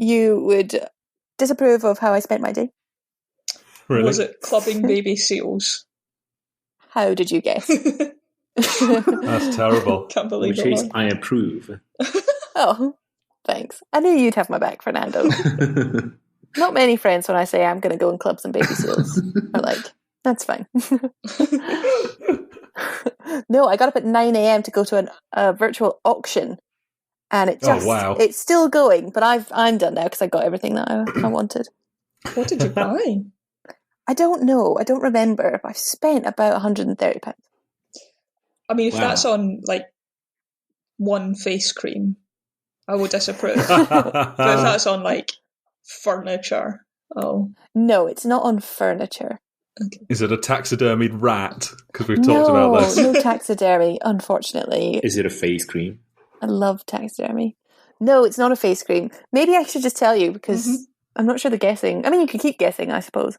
you would disapprove of how I spent my day. Really? Was it clubbing baby seals? How did you guess? That's terrible. Can't In believe which it. case, Mark. I approve. Oh, thanks. I knew you'd have my back, Fernando. Not many friends when I say I'm going to go in clubs and baby seals are like, that's fine. No, I got up at 9 a.m. to go to a virtual auction, and it's still going, but I'm done now because I got everything that I wanted. What did you buy? I don't know. I don't remember. I've spent about £130. I mean, if that's on like one face cream, I would disapprove. But if that's on like furniture, no, it's not on furniture. Okay. Is it a taxidermied rat? Because we've talked about this. No taxidermy, unfortunately. Is it a face cream? I love taxidermy. No, it's not a face cream. Maybe I should just tell you because I'm not sure the guessing. I mean, you can keep guessing, I suppose.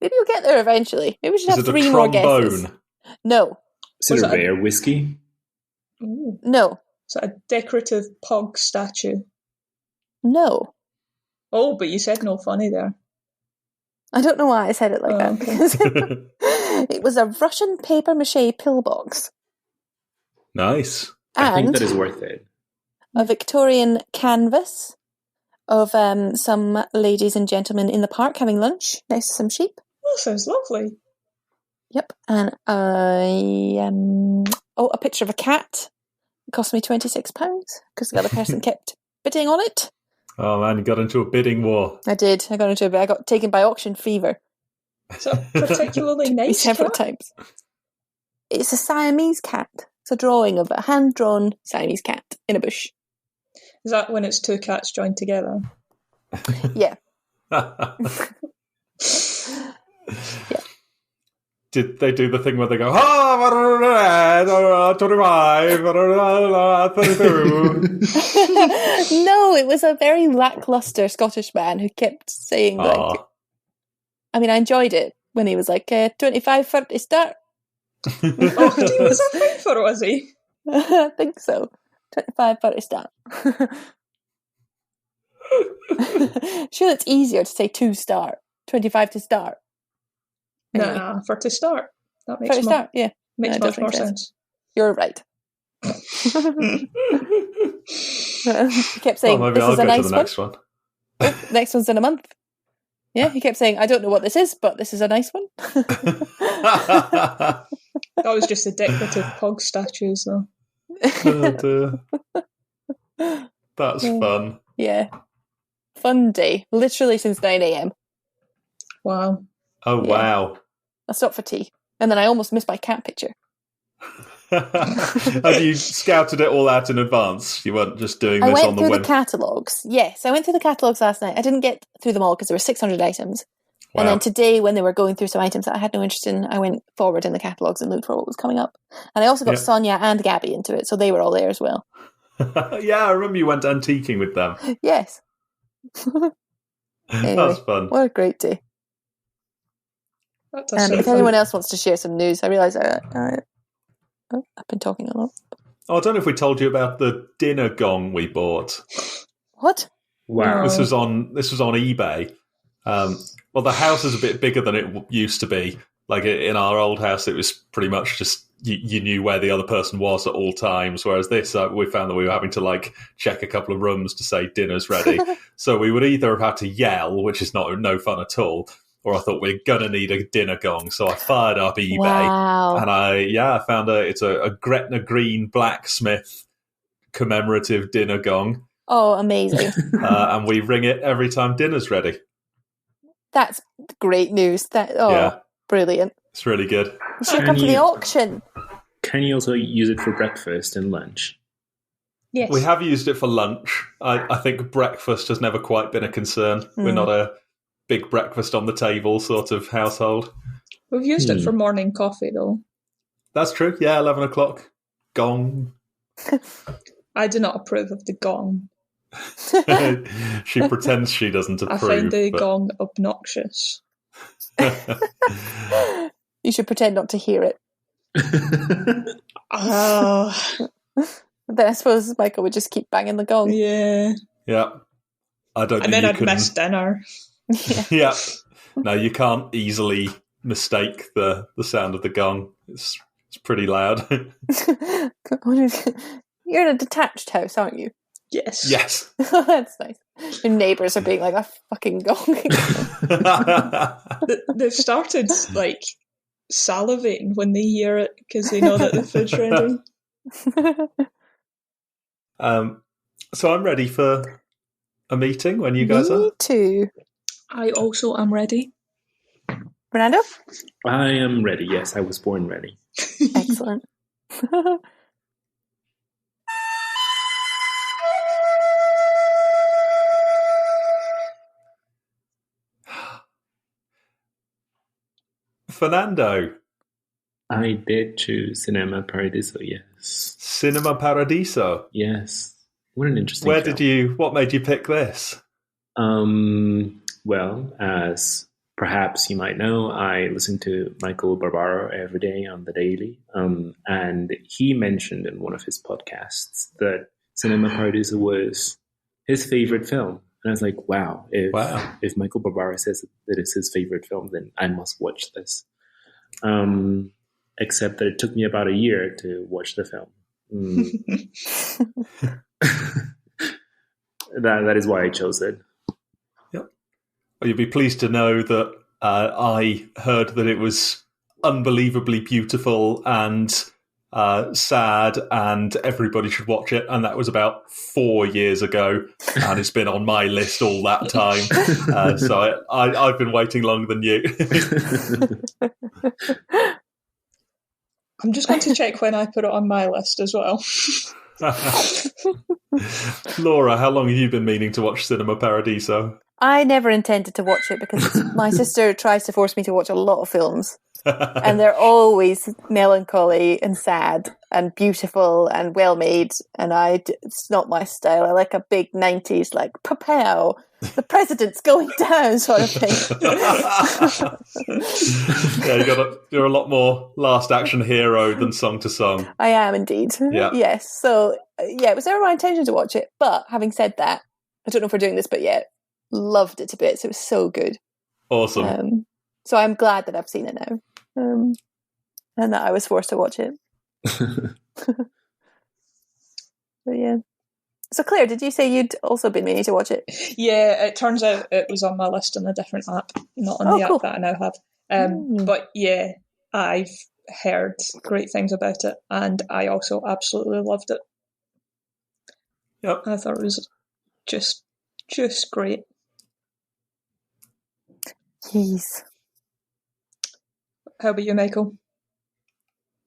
Maybe you'll get there eventually. Maybe we should have 3 more guesses. No. Is it a rare whiskey? Ooh. No. Is it a decorative pug statue? No. Oh, but you said no funny there. I don't know why I said it like that. Okay. It was a Russian papier-mâché pillbox. Nice. I think that is worth it. A Victorian canvas of some ladies and gentlemen in the park having lunch next to some sheep. Oh, sounds lovely. Yep. And a picture of a cat. It cost me £26 because the other person kept bidding on it. Oh man, you got into a bidding war. I did. I got taken by auction fever. Is it a particularly nice several cat? times. It's a Siamese cat. It's a drawing of a hand-drawn Siamese cat in a bush. Is that when it's 2 cats joined together? Yeah. Did they do the thing where they go, 25, 32? No, it was a very lackluster Scottish man who kept saying, like, I mean, I enjoyed it when he was like, 25 for the start. Oh, he was a fight for it, was he? I think so. 25 for the start. Sure, it's easier to say to start, 25 to start. Anyway. Nah, for to start. That makes makes much more sense. You're right. He kept saying, maybe this I'll is a go nice to the next one. Oh, next one's in a month. Yeah, he kept saying, I don't know what this is, but this is a nice one. That was just the decorative pug statues, though. Oh, dear. That's fun. Yeah. Fun day. Literally since 9 a.m. Wow. Oh, wow. I stopped for tea. And then I almost missed my cat picture. Have you scouted it all out in advance? You weren't just doing this on the web? I went through the catalogues. Yes, I went through the catalogues last night. I didn't get through them all because there were 600 items. Wow. And then today, when they were going through some items that I had no interest in, I went forward in the catalogues and looked for what was coming up. And I also got Sonia and Gabby into it, so they were all there as well. Yeah, I remember you went antiquing with them. Yes. Anyway, that's fun. What a great day. If anyone else wants to share some news, I realise I've been talking a lot. Oh, I don't know if we told you about the dinner gong we bought. What? Wow. This was on eBay. Well, the house is a bit bigger than it used to be. Like in our old house, it was pretty much just you knew where the other person was at all times. Whereas this, we found that we were having to like check a couple of rooms to say dinner's ready. So we would either have had to yell, which is no fun at all, or I thought we're gonna need a dinner gong. So I fired up eBay, and I found it's a Gretna Green blacksmith commemorative dinner gong. Oh, amazing! And we ring it every time dinner's ready. That's great news. Brilliant. It's really good. You should come to the auction. Can you also use it for breakfast and lunch? Yes. We have used it for lunch. I think breakfast has never quite been a concern. We're not a big breakfast on the table sort of household. We've used it for morning coffee, though. That's true. Yeah, 11 o'clock. Gong. I do not approve of the gong. She pretends she doesn't approve. I find the gong obnoxious. You should pretend not to hear it. Then I suppose Michael would just keep banging the gong. Yeah. Yeah. I don't. And think then I'd can... miss dinner. Yeah. No, you can't easily mistake the sound of the gong. It's pretty loud. You're in a detached house, aren't you? Yes. Yes. That's nice. Your neighbours are being like, a fucking gong. They've started, like, salivating when they hear it because they know that the food's ready. So I'm ready for a meeting when you guys are. Me too. I also am ready. Fernando? I am ready. Yes, I was born ready. Excellent. Fernando. I did choose Cinema Paradiso, yes. Cinema Paradiso? Yes. What an interesting film. What made you pick this? Well, as perhaps you might know, I listen to Michael Barbaro every day on the daily. And he mentioned in one of his podcasts that Cinema Paradiso was his favorite film. And I was like, wow, if Michael Barbaro says that it's his favorite film, then I must watch this. Except that it took me about a year to watch the film. That is why I chose it. Yep. Well, you'll be pleased to know that I heard that it was unbelievably beautiful and sad, and everybody should watch it. And that was about 4 years ago, and it's been on my list all that time. So I've been waiting longer than you. I'm just going to check when I put it on my list as well. Laura, how long have you been meaning to watch Cinema Paradiso? I never intended to watch it because my sister tries to force me to watch a lot of films. And they're always melancholy and sad and beautiful and well made. And it's not my style. I like a big 90s, like, pow, the president's going down sort of thing. Yeah, you're a lot more Last Action Hero than Song to Song. I am indeed. Yeah. Yes. So, it was never my intention to watch it. But having said that, I don't know if we're doing this, but loved it to bits. It was so good. Awesome. So I'm glad that I've seen it now. And that I was forced to watch it. But yeah. So Claire, did you say you'd also been meaning to watch it? Yeah, it turns out it was on my list on a different app, not on the app that I now have. But yeah, I've heard great things about it, and I also absolutely loved it. Yep. I thought it was just great. Jeez. How about you, Michael?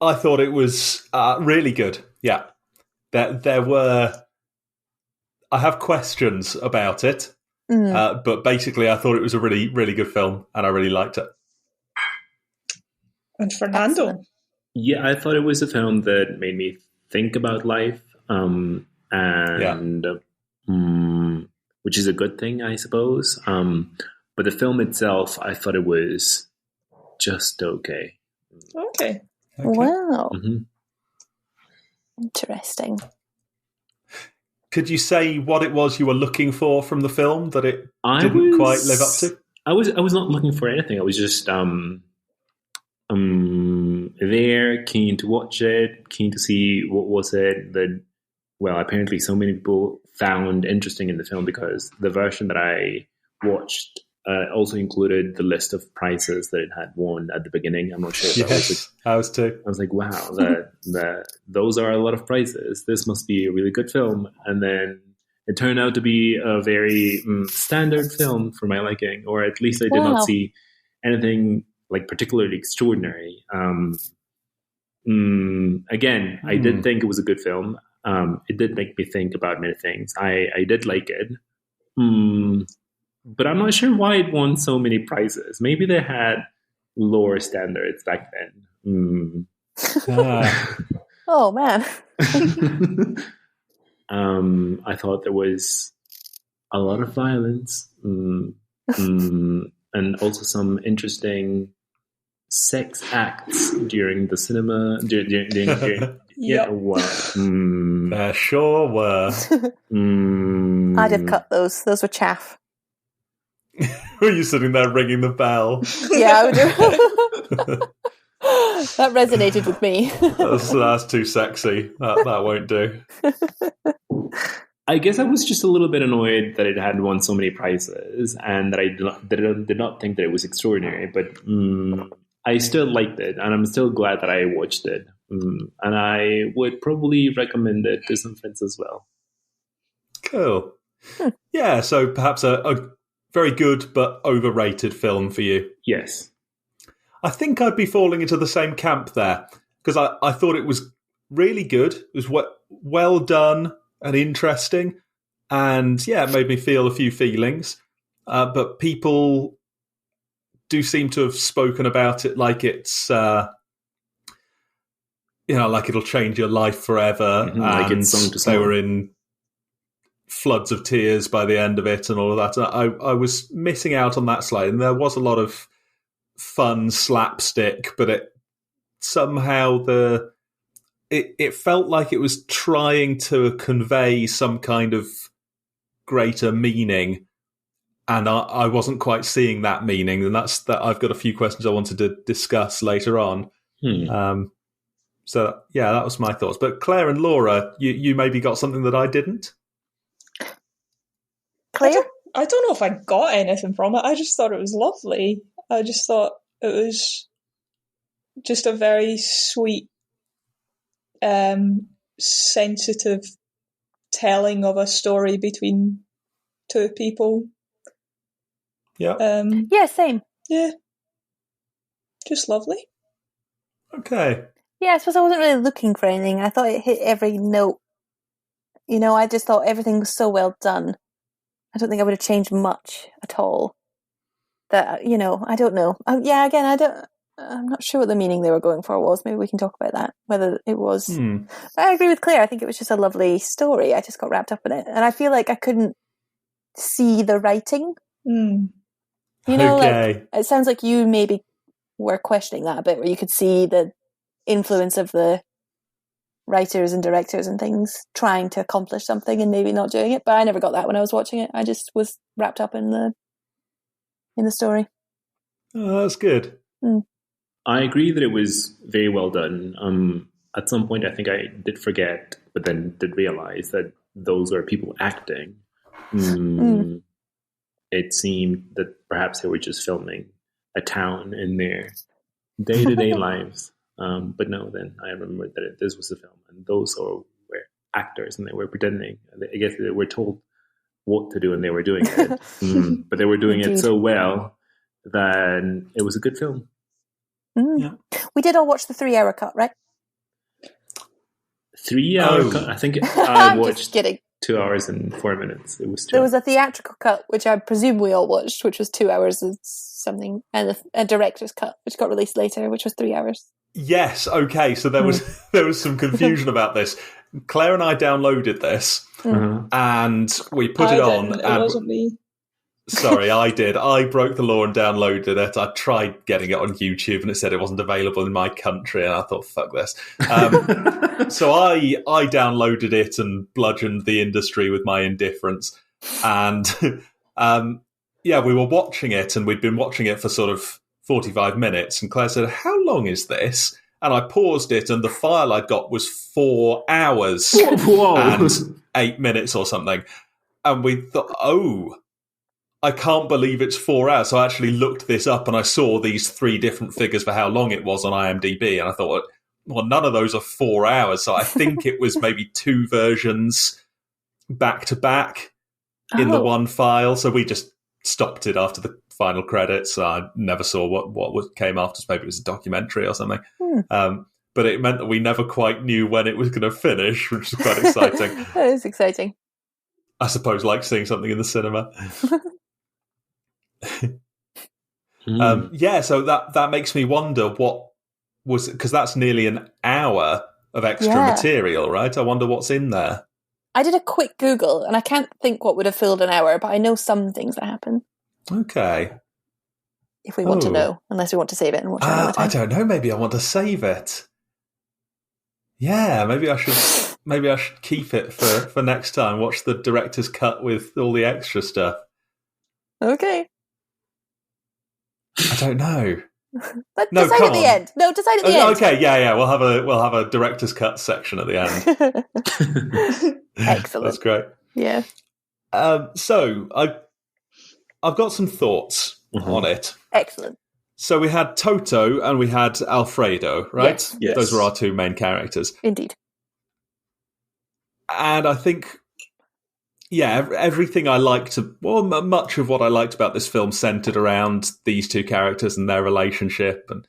I thought it was really good. Yeah. There were... I have questions about it, but basically I thought it was a really, really good film, and I really liked it. And Fernando? Excellent. Yeah, I thought it was a film that made me think about life, which is a good thing, I suppose. But the film itself, I thought it was just okay. Okay. Wow. Mm-hmm. Interesting. Could you say what it was you were looking for from the film that it didn't quite live up to? I was not looking for anything. I was just there, keen to watch it, keen to see what was it that, well, apparently so many people found interesting in the film, because the version that I watched also included the list of prizes that it had won at the beginning. I'm not sure if I was too. I was like, wow, those are a lot of prizes. This must be a really good film. And then it turned out to be a very standard film for my liking, or at least I did not see anything like particularly extraordinary. Again, I did think it was a good film. It did make me think about many things. I did like it. But I'm not sure why it won so many prizes. Maybe they had lower standards back then. Oh, man. I thought there was a lot of violence and also some interesting sex acts during the cinema, during Yeah, well, there sure were. I'd have cut those. Those were chaff. Were you sitting there ringing the bell? Yeah, I would do. That resonated with me. That's too sexy. That won't do. I guess I was just a little bit annoyed that it had won so many prizes, and that I did not think that it was extraordinary. But I still liked it, and I'm still glad that I watched it. And I would probably recommend it to some friends as well. Cool. Yeah, so perhaps a very good but overrated film for you. Yes. I think I'd be falling into the same camp there, because I thought it was really good. It was well done and interesting, and yeah, it made me feel a few feelings. But people do seem to have spoken about it like it's, like it'll change your life forever. Mm-hmm, like it's sung to song. They were in floods of tears by the end of it and all of that. I was missing out on that slide, and there was a lot of fun slapstick, but it somehow it felt like it was trying to convey some kind of greater meaning, and I wasn't quite seeing that meaning, and that's that. I've got a few questions I wanted to discuss later on. So yeah, that was my thoughts. But Claire and Laura, you maybe got something that I didn't. Claire? I don't know if I got anything from it. I just thought it was lovely. I just thought it was just a very sweet, sensitive telling of a story between two people. Yeah. Yeah, same. Yeah. Just lovely. Okay. Yeah, I suppose I wasn't really looking for anything. I thought it hit every note. I just thought everything was so well done. I don't think I would have changed much at all. That, I don't know. Again, I'm not sure what the meaning they were going for was. Maybe we can talk about that, whether it was. But I agree with Claire. I think it was just a lovely story. I just got wrapped up in it. And I feel like I couldn't see the writing. Okay. It sounds like you maybe were questioning that a bit, where you could see the influence of the writers and directors and things trying to accomplish something and maybe not doing it. But I never got that when I was watching it. I just was wrapped up in the story. Oh, that's good. I agree that it was very well done. At some point, I think I did forget, but then did realize that those were people acting. It seemed that perhaps they were just filming a town in their day-to-day lives. But no, then I remembered that this was a film, and those were actors, and they were pretending. I guess they were told what to do, and they were doing it. But they were doing it so well that it was a good film. Yeah. We did all watch the 3-hour cut, right? 3-hour cut? I think I watched just kidding. 2 hours and 4 minutes. It was 2 There was a theatrical cut, which I presume we all watched, which was 2 hours and something, and a director's cut, which got released later, which was 3 hours. Yes, okay, so there was some confusion about this. Claire and I downloaded this, and we put it on. It wasn't me. Sorry, I did. I broke the law and downloaded it. I tried getting it on YouTube, and it said it wasn't available in my country, and I thought, fuck this. So I downloaded it and bludgeoned the industry with my indifference. And we were watching it, and we'd been watching it for sort of 45 minutes, and Claire said, how long is this? And I paused it, and the file I got was 4 hours and 8 minutes or something. And we thought, I can't believe it's 4 hours. So I actually looked this up, and I saw these 3 different figures for how long it was on IMDb. And I thought, well, none of those are 4 hours. So I think it was maybe 2 versions back to back in the one file. So we just stopped it after the final credits. I never saw what came after. Maybe it was a documentary or something. But it meant that we never quite knew when it was going to finish, which is quite exciting. That is exciting. I suppose like seeing something in the cinema. So that makes me wonder what was, because that's nearly an hour of extra material, right? I wonder what's in there. I did a quick Google, and I can't think what would have filled an hour, but I know some things that happen. Okay. If we want to know, unless we want to save it and watch it another time. I don't know. Maybe I want to save it. Yeah, maybe I should keep it for next time. Watch the director's cut with all the extra stuff. Okay. I don't know. But no, decide at the end. No, decide at the end. Okay, yeah. We'll have a director's cut section at the end. Excellent. That's great. Yeah. So I've got some thoughts on it. Excellent. So we had Toto and we had Alfredo, right? Yes. Those were our two main characters. Indeed. And I think, everything I liked, much of what I liked about this film centered around these two characters and their relationship and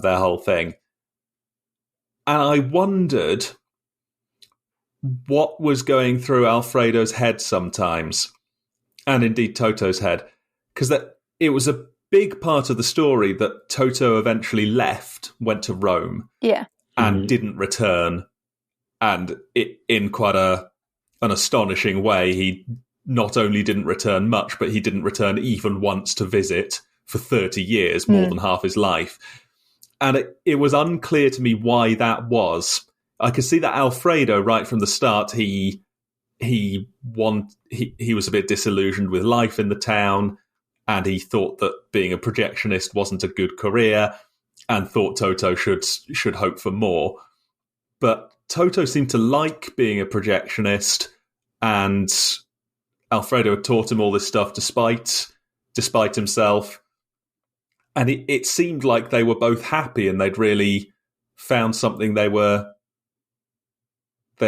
their whole thing. And I wondered what was going through Alfredo's head sometimes, and indeed Toto's head, because it was a big part of the story that Toto eventually left, went to Rome, and didn't return, and in quite an astonishing way, he not only didn't return much, but he didn't return even once to visit for 30 years, more than half his life. And it was unclear to me why that was. I could see that Alfredo, right from the start, he was a bit disillusioned with life in the town, and he thought that being a projectionist wasn't a good career, and thought Toto should hope for more. But Toto seemed to like being a projectionist, and Alfredo had taught him all this stuff despite himself. And it seemed like they were both happy, and they'd really found something they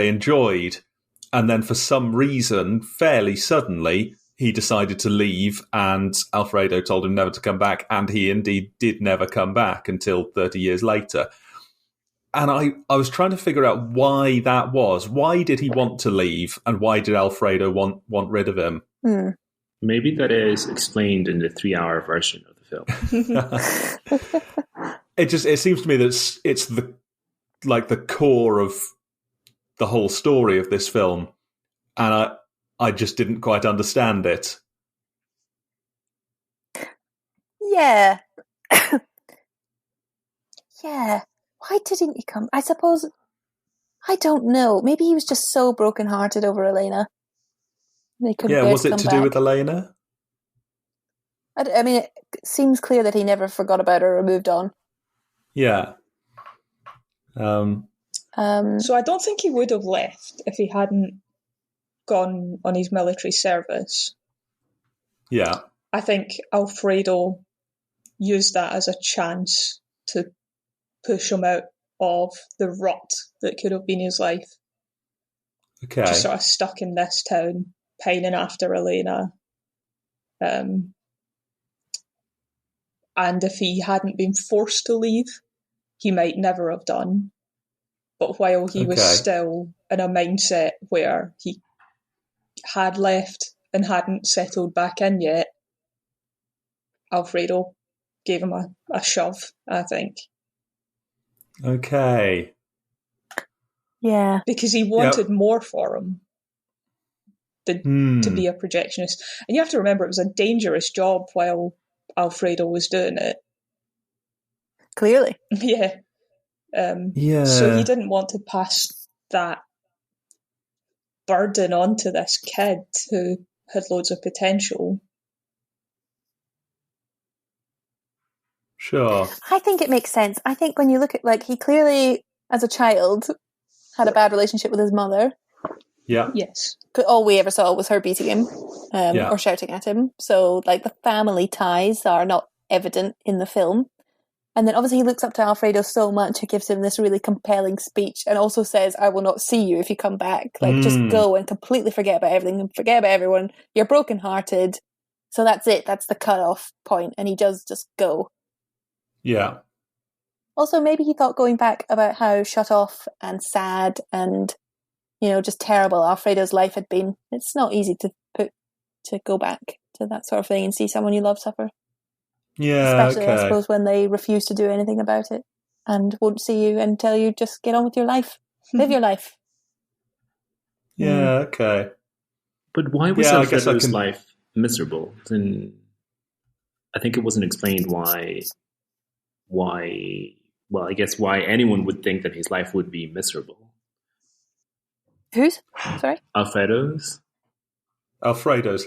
enjoyed. And then for some reason, fairly suddenly, he decided to leave, and Alfredo told him never to come back, and he indeed did never come back until 30 years later. And I was trying to figure out why that was. Why did he want to leave, and why did Alfredo want rid of him? Maybe that is explained in the 3-hour version of the film. It seems to me that it's the core of the whole story of this film, and I just didn't quite understand it. Yeah. Yeah. Why didn't he come? I suppose, I don't know. Maybe he was just so brokenhearted over Elena. Was it to do with Elena? I mean, it seems clear that he never forgot about her or moved on. Yeah. So I don't think he would have left if he hadn't gone on his military service. Yeah. I think Alfredo used that as a chance to push him out of the rut that could have been his life. Okay. Just sort of stuck in this town, pining after Elena. And if he hadn't been forced to leave, he might never have done. But while he was still in a mindset where he had left and hadn't settled back in yet, Alfredo gave him a shove, I think. Okay. Yeah. Because he wanted more for him than to be a projectionist. And you have to remember, it was a dangerous job while Alfredo was doing it. Clearly. Yeah. So he didn't want to pass that burden onto this kid who had loads of potential. Sure. I think it makes sense. I think when you look at, he clearly, as a child, had a bad relationship with his mother. Yeah. Yes. But all we ever saw was her beating him or shouting at him. So, the family ties are not evident in the film. And then obviously he looks up to Alfredo so much, he gives him this really compelling speech and also says, I will not see you if you come back. Just go and completely forget about everything and forget about everyone. You're brokenhearted. So that's it. That's the cut-off point. And he does just go. Yeah. Also, maybe he thought going back about how shut off and sad and, just terrible Alfredo's life had been. It's not easy to go back to that sort of thing and see someone you love suffer. Yeah, especially, I suppose, when they refuse to do anything about it and won't see you and tell you just get on with your life, live your life. Yeah, okay. But why was Alfredo's life miserable? And I think it wasn't explained why well, I guess why anyone would think that his life would be miserable. Whose? Sorry? Alfredo's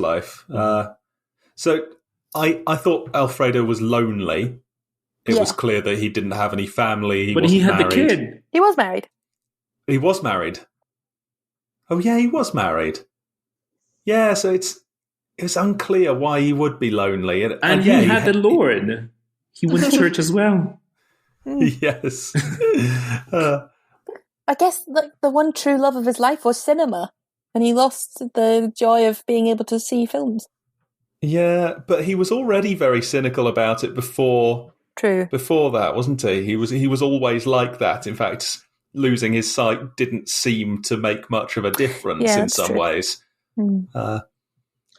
life. So I thought Alfredo was lonely. It was clear that he didn't have any family. But he had married. The kid. He was married. He was married. Oh yeah, he was married. Yeah, so it's unclear why he would be lonely. And he had the Lord. He went to church as well. Yes. I guess the one true love of his life was cinema, and he lost the joy of being able to see films. Yeah, but he was already very cynical about it before. True. Before that, wasn't he? He was always like that. In fact, losing his sight didn't seem to make much of a difference in some ways. I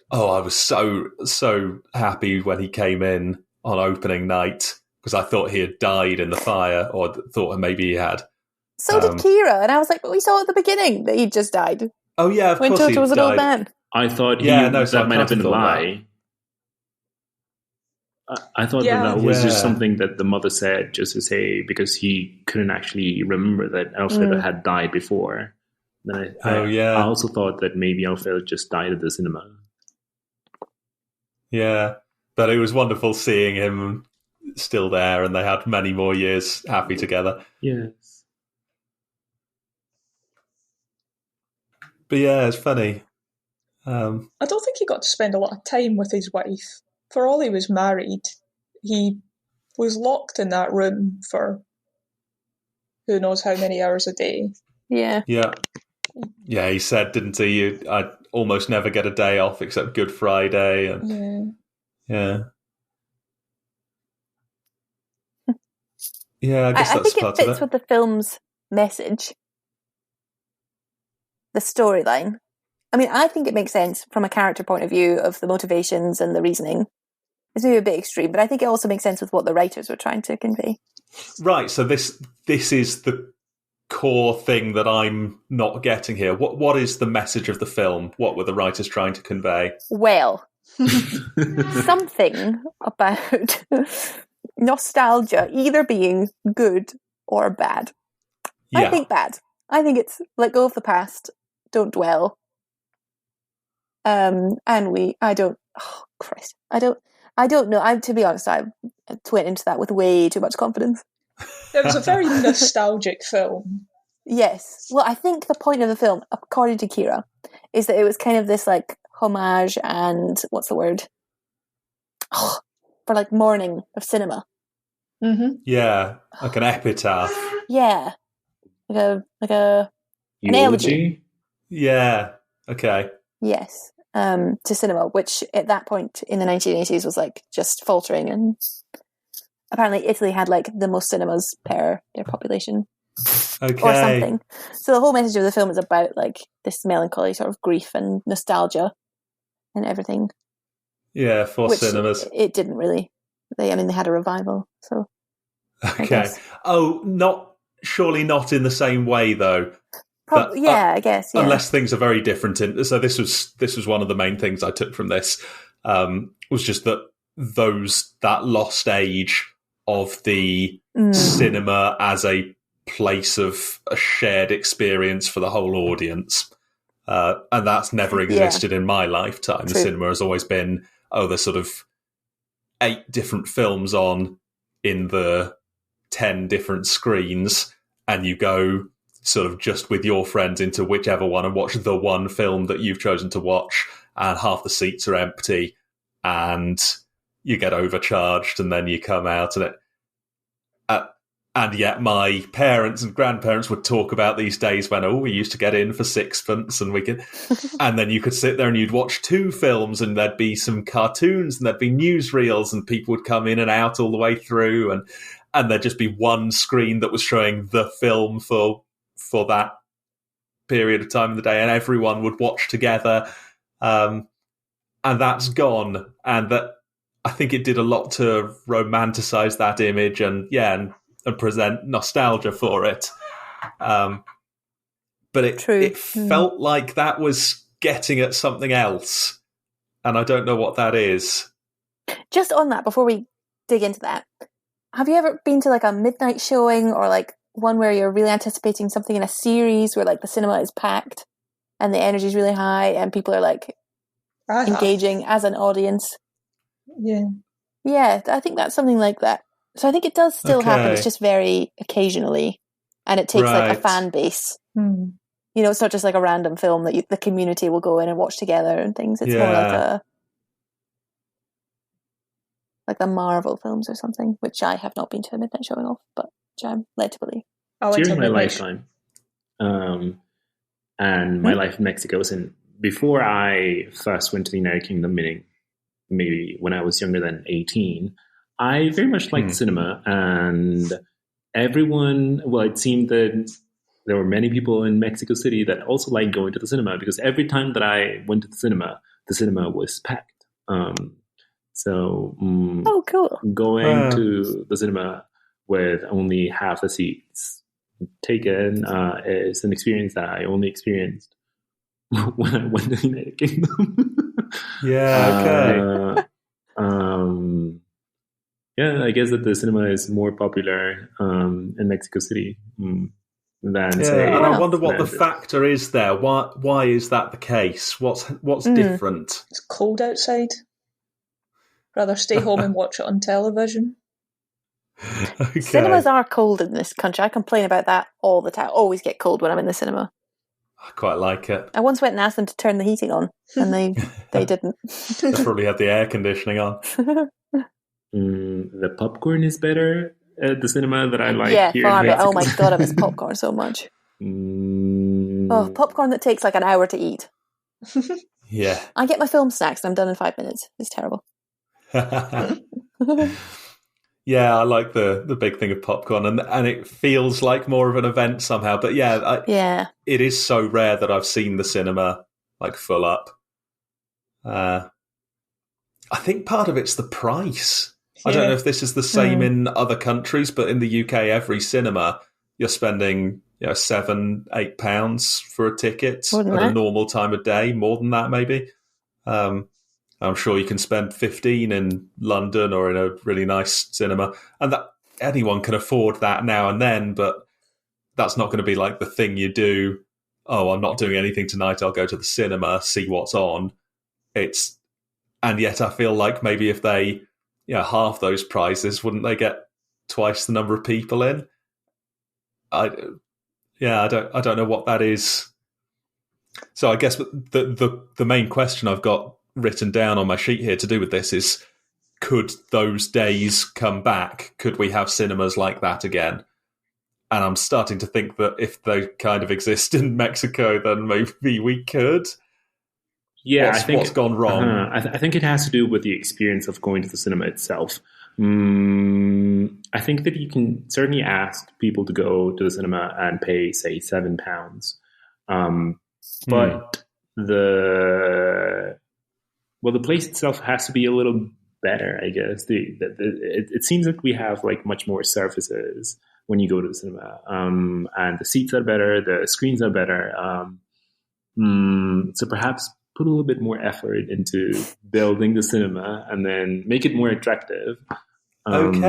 was so happy when he came in on opening night because I thought he had died in the fire, or thought maybe he had. So did Kira, and I was like, we saw at the beginning that he just died. Oh yeah, of course when Toto was an old man. I thought that might have been a lie. I thought that was just something that the mother said just to say, because he couldn't actually remember that Alfredo had died before. Then I also thought that maybe Alfredo just died at the cinema. Yeah, but it was wonderful seeing him still there, and they had many more years happy together. Yes. But yeah, it's funny. I don't think he got to spend a lot of time with his wife. For all he was married, he was locked in that room for who knows how many hours a day. Yeah. Yeah. Yeah, he said, didn't he? I'd almost never get a day off except Good Friday. And yeah. Yeah, I guess I that's think part it of fits it. with the film's message, the storyline. I mean, I think it makes sense from a character point of view of the motivations and the reasoning. It's maybe a bit extreme, but I think it also makes sense with what the writers were trying to convey. Right, so this is the core thing that I'm not getting here. What is the message of the film? What were the writers trying to convey? Well, something about nostalgia either being good or bad. Yeah. I think bad. I think it's let go of the past, don't dwell. I don't know. To be honest, I went into that with way too much confidence. It was a very nostalgic film. Yes. Well, I think the point of the film, according to Kira, is that it was kind of this like homage and what's the word? For like mourning of cinema. Mm-hmm. Yeah, like an epitaph. Yeah, like an elegy. Yeah. Okay. Yes. To cinema, which at that point in the 1980s was like just faltering, and apparently Italy had like the most cinemas per their population, or something. So the whole message of the film is about like this melancholy sort of grief and nostalgia and everything. Yeah, for cinemas. It didn't really. They had a revival. So okay. Surely not in the same way though. I guess. Yeah. Unless things are very different. So this was one of the main things I took from this. Was just that that lost age of the cinema as a place of a shared experience for the whole audience, and that's never existed in my lifetime. True. The cinema has always been there's sort of 8 different films on in the 10 different screens, and you go sort of just with your friends into whichever one and watch the one film that you've chosen to watch, and half the seats are empty and you get overcharged, and then you come out and yet my parents and grandparents would talk about these days when we used to get in for sixpence, and and then you could sit there and you'd watch 2 films, and there'd be some cartoons and there'd be newsreels, and people would come in and out all the way through, and there'd just be one screen that was showing the film for that period of time of the day, and everyone would watch together, and that's gone. And that, I think it did a lot to romanticize that image and present nostalgia for it. But it felt like that was getting at something else, and I don't know what that is. Just on that, before we dig into that, have you ever been to like a midnight showing or like one where you're really anticipating something in a series where like the cinema is packed and the energy is really high and people are like engaging as an audience? Yeah, I think that's something like that. So I think it does still happen. It's just very occasionally, and it takes like a fan base. You know, it's not just like a random film that the community will go in and watch together and things. It's more like the Marvel films or something, which I have not been to a midnight showing of, but which I'm led to believe. During my lifetime, and my life in Mexico, before I first went to the United Kingdom, meaning maybe when I was younger than 18, I very much liked cinema, and it seemed that there were many people in Mexico City that also liked going to the cinema, because every time that I went to the cinema was packed. So cool. Going to the cinema with only half the seats taken is an experience that I only experienced when I went to the United Kingdom. I guess that the cinema is more popular in Mexico City than say. And I wonder what the factor is there. Why is that the case? What's different? It's cold outside. Rather stay home and watch it on television. Cinemas are cold in this country. I complain about that all the time. I always get cold when I'm in the cinema. I quite like it. I once went and asked them to turn the heating on, and they didn't. They probably had the air conditioning on. The popcorn is better at the cinema that I like. Yeah, here far better. Oh my god, I miss popcorn so much. Popcorn that takes like an hour to eat. Yeah. I get my film snacks and I'm done in 5 minutes. It's terrible. Yeah, I like the big thing of popcorn, and it feels like more of an event somehow. But it is so rare that I've seen the cinema like full up. I think part of it's the price. I don't know if this is the same in other countries, but in the UK, every cinema you're spending £7-8 for a ticket at a normal time of day. More than that, maybe. I'm sure you can spend 15 in London or in a really nice cinema, and that anyone can afford that now and then, but that's not going to be like the thing you do. Oh, I'm not doing anything tonight, I'll go to the cinema, see what's on. And yet I feel like maybe if they half those prices, wouldn't they get twice the number of people in? I don't know what that is. So I guess the main question I've got written down on my sheet here to do with this is, could those days come back? Could we have cinemas like that again? And I'm starting to think that if they kind of exist in Mexico, then maybe we could. Yeah, I think what's gone wrong. I think it has to do with the experience of going to the cinema itself. I think that you can certainly ask people to go to the cinema and pay, say, £7. But the place itself has to be a little better, I guess. It seems that we have like much more surfaces when you go to the cinema, and the seats are better, the screens are better. So perhaps put a little bit more effort into building the cinema and then make it more attractive. And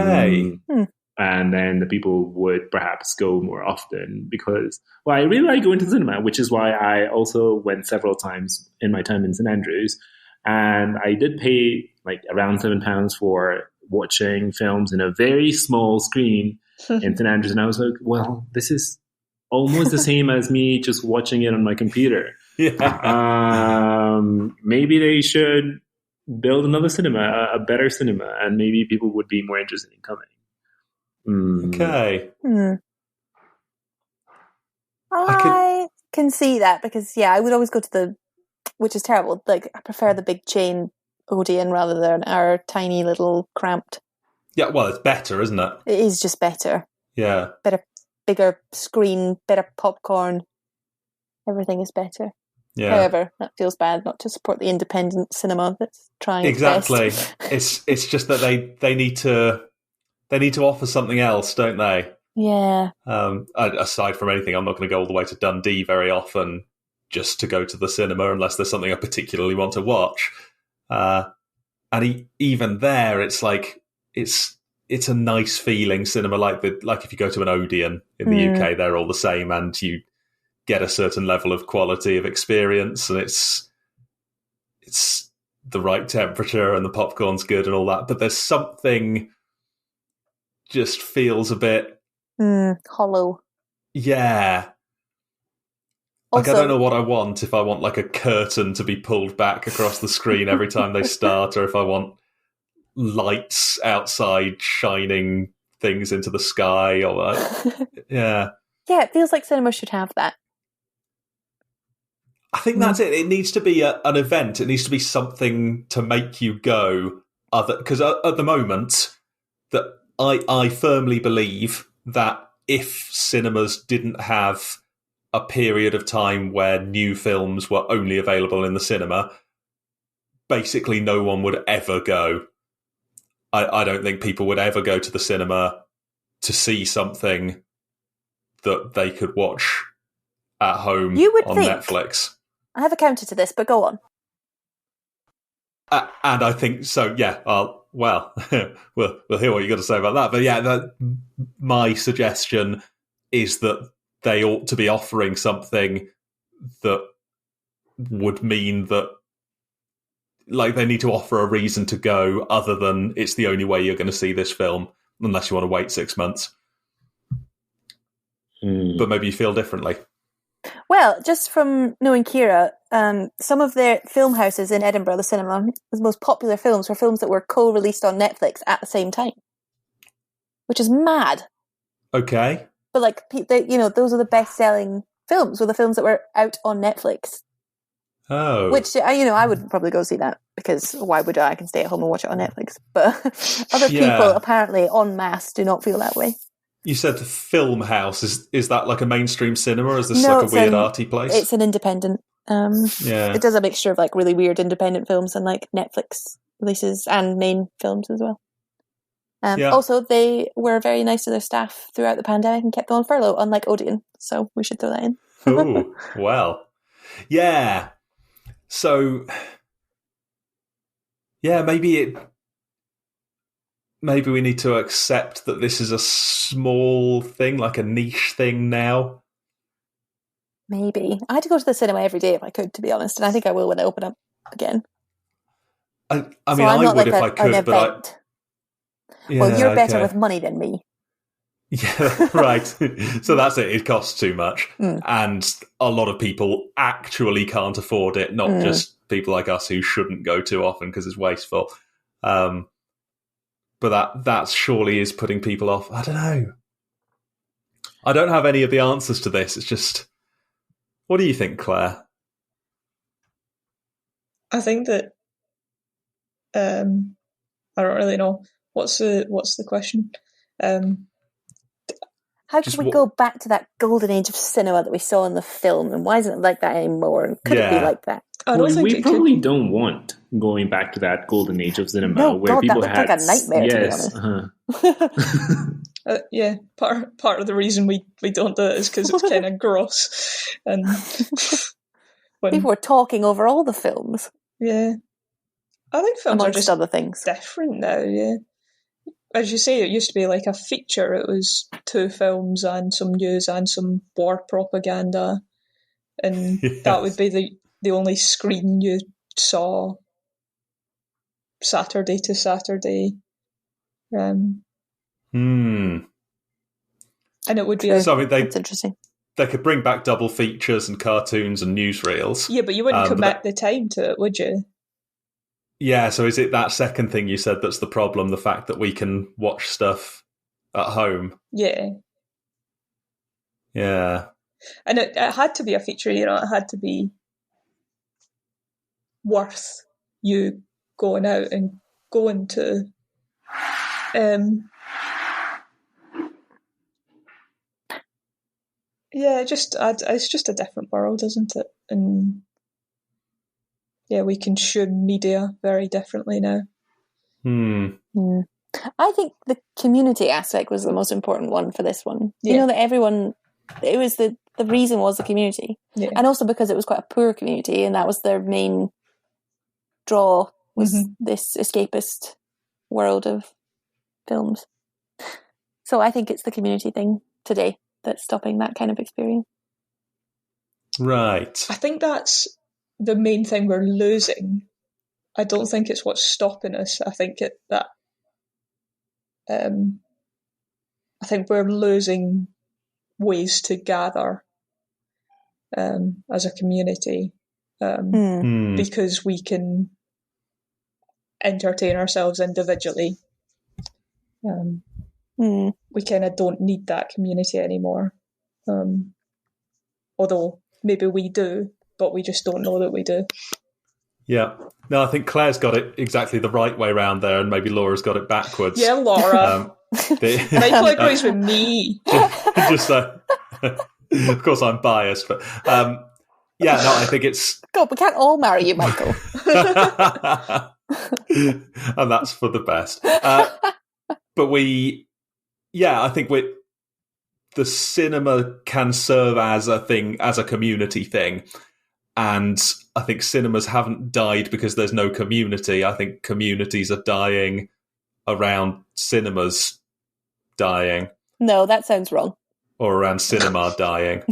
then the people would perhaps go more often because, I really like going to the cinema, which is why I also went several times in my time in St. Andrews. And I did pay like around £7 for watching films in a very small screen in St. Andrews. And I was like, well, this is almost the same as me just watching it on my computer. Yeah. Maybe they should build another cinema, a better cinema, and maybe people would be more interested in coming. Okay. I can see that because, I would always go to which is terrible. Like, I prefer the big chain Odeon rather than our tiny little cramped. Yeah, well, it's better, isn't it? It is just better. Yeah. Bigger screen, better popcorn. Everything is better. Yeah. However, that feels bad not to support the independent cinema that's trying exactly. its best. It's just that they need to offer something else, don't they? Yeah. Aside from anything, I'm not going to go all the way to Dundee very often just to go to the cinema unless there's something I particularly want to watch. And even there, it's like it's it's a nice feeling cinema, like if you go to an Odeon in the UK, they're all the same, and you get a certain level of quality of experience, and it's the right temperature and the popcorn's good and all that. But there's something just feels a bit hollow. Yeah. Like, also, I don't know what I want, if I want like a curtain to be pulled back across the screen every time they start, or if I want lights outside shining things into the sky, or yeah. Yeah, it feels like cinema should have that. I think that's it. It needs to be an event. It needs to be something to make you go. Because at the moment, that I firmly believe that if cinemas didn't have a period of time where new films were only available in the cinema, basically no one would ever go. I don't think people would ever go to the cinema to see something that they could watch at home on Netflix. I have a counter to this, but go on. And I think so. Yeah. Well, we'll hear what you got to say about that. But yeah, my suggestion is that they ought to be offering something that would mean that, like, they need to offer a reason to go other than it's the only way you're going to see this film, unless you want to wait 6 months. But maybe you feel differently. Well, just from knowing Ciara, some of their film houses in Edinburgh, the cinema, the most popular films were films that were co-released on Netflix at the same time, which is mad. Okay. But like, those are the best-selling films, were the films that were out on Netflix. Oh. Which, I would probably go see that, because why would I? I can stay at home and watch it on Netflix. But other people, apparently, en masse, do not feel that way. You said the film house. Is that like a mainstream cinema, or is this like a weird arty place? It's an independent. It does a mixture of like really weird independent films and like Netflix releases and main films as well. Also, they were very nice to their staff throughout the pandemic and kept them on furlough, unlike Odeon. So we should throw that in. Oh, well. Yeah. So, yeah, maybe we need to accept that this is a small thing, like a niche thing now. Maybe. I had to go to the cinema every day if I could, to be honest, and I think I will when they open up again. I mean, I would like if I could, but well, you're better with money than me. Yeah, right. So that's it. It costs too much. And a lot of people actually can't afford it, not just people like us who shouldn't go too often because it's wasteful. But that surely is putting people off. I don't know. I don't have any of the answers to this. It's just, what do you think, Claire? I think that I don't really know. What's the question? How can we go back to that golden age of cinema that we saw in the film, and why isn't it like that anymore? And could it be like that? We probably don't want going back to that golden age of cinema where people that looked like a nightmare. Yes, to be honest. Yeah, part of the reason we don't do it is because it's kind of gross, and people were talking over all the films. Yeah, I think films amongst are just other things different now. Yeah, as you say, it used to be like a feature. It was 2 films and some news and some war propaganda, and that would be the only screen you saw Saturday to Saturday. And it would be that's interesting. They could bring back double features and cartoons and newsreels. Yeah, but you wouldn't commit the time to it, would you? Yeah, so is it that second thing you said that's the problem, the fact that we can watch stuff at home? Yeah. Yeah. And it had to be a feature, it had to be worth you going out and going to it's just a different world, isn't it? And yeah, we consume media very differently now. I think the community aspect was the most important one for this one. Yeah. That everyone, it was the reason was the community. Yeah. And also because it was quite a poor community, and that was their main draw, was this escapist world of films. So I think it's the community thing today that's stopping that kind of experience. Right. I think that's the main thing we're losing. I don't think it's what's stopping us. I think I think we're losing ways to gather as a community because we can entertain ourselves individually. We kind of don't need that community anymore. Although maybe we do, but we just don't know that we do. Yeah. No, I think Claire's got it exactly the right way around there, and maybe Laura's got it backwards. Yeah, Laura. Michael agrees with me. Just of course, I'm biased, but yeah, no, I think it's... God, we can't all marry you, Michael. And that's for the best. But I think the cinema can serve as a thing, as a community thing. And I think cinemas haven't died because there's no community. I think communities are dying around cinemas dying. No, that sounds wrong. Or around cinema dying.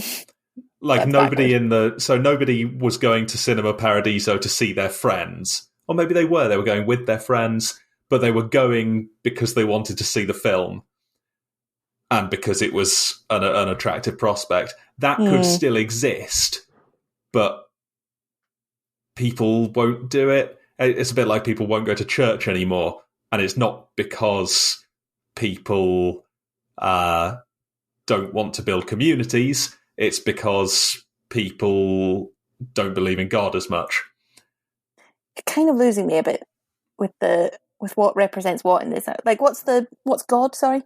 Like nobody was going to Cinema Paradiso to see their friends. Or maybe they were going with their friends, but they were going because they wanted to see the film. And because it was an attractive prospect. That could still exist, but people won't do it. It's a bit like people won't go to church anymore. And it's not because people don't want to build communities. It's because people don't believe in God as much. You're kind of losing me a bit with what represents what in this. Like, what's God? Sorry,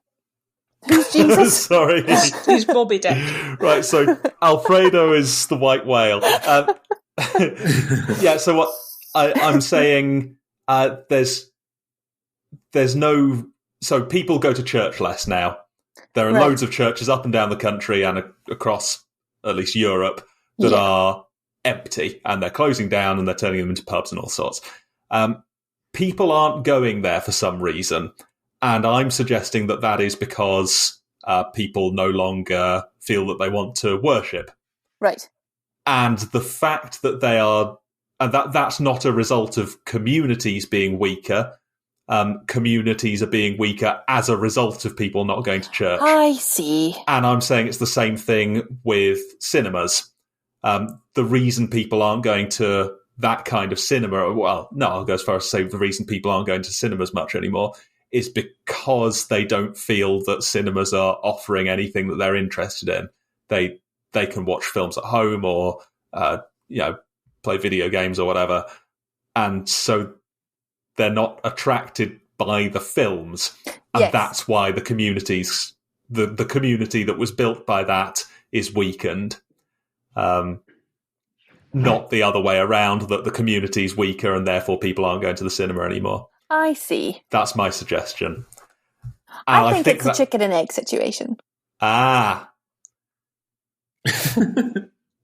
who's Jesus? Sorry, he's Bobby Dick. Right. So Alfredo is the white whale. Yeah. So what I'm saying, there's no. So people go to church less now. There are loads of churches up and down the country and across at least Europe that are empty, and they're closing down and they're turning them into pubs and all sorts. People aren't going there for some reason, and I'm suggesting that is because people no longer feel that they want to worship. Right. And the fact that they are, and that's not a result of communities being weaker. Communities are being weaker as a result of people not going to church. I see. And I'm saying it's the same thing with cinemas. The reason people aren't going to that kind of cinema, well, no, I'll go as far as to say the reason people aren't going to cinemas much anymore is because they don't feel that cinemas are offering anything that they're interested in. They can watch films at home or play video games or whatever. And so they're not attracted by the films. And that's why the communities, the community that was built by that is weakened. Not the other way around, that the community is weaker and therefore people aren't going to the cinema anymore. I see. That's my suggestion. I think it's a chicken and egg situation. Ah.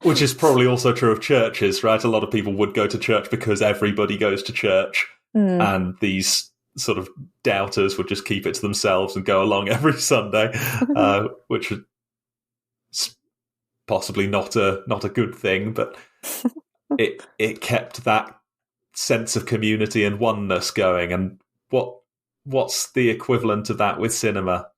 Which is probably also true of churches, right? A lot of people would go to church because everybody goes to church. And these sort of doubters would just keep it to themselves and go along every Sunday, which is possibly not a good thing, but it kept that sense of community and oneness going. And what's the equivalent of that with cinema?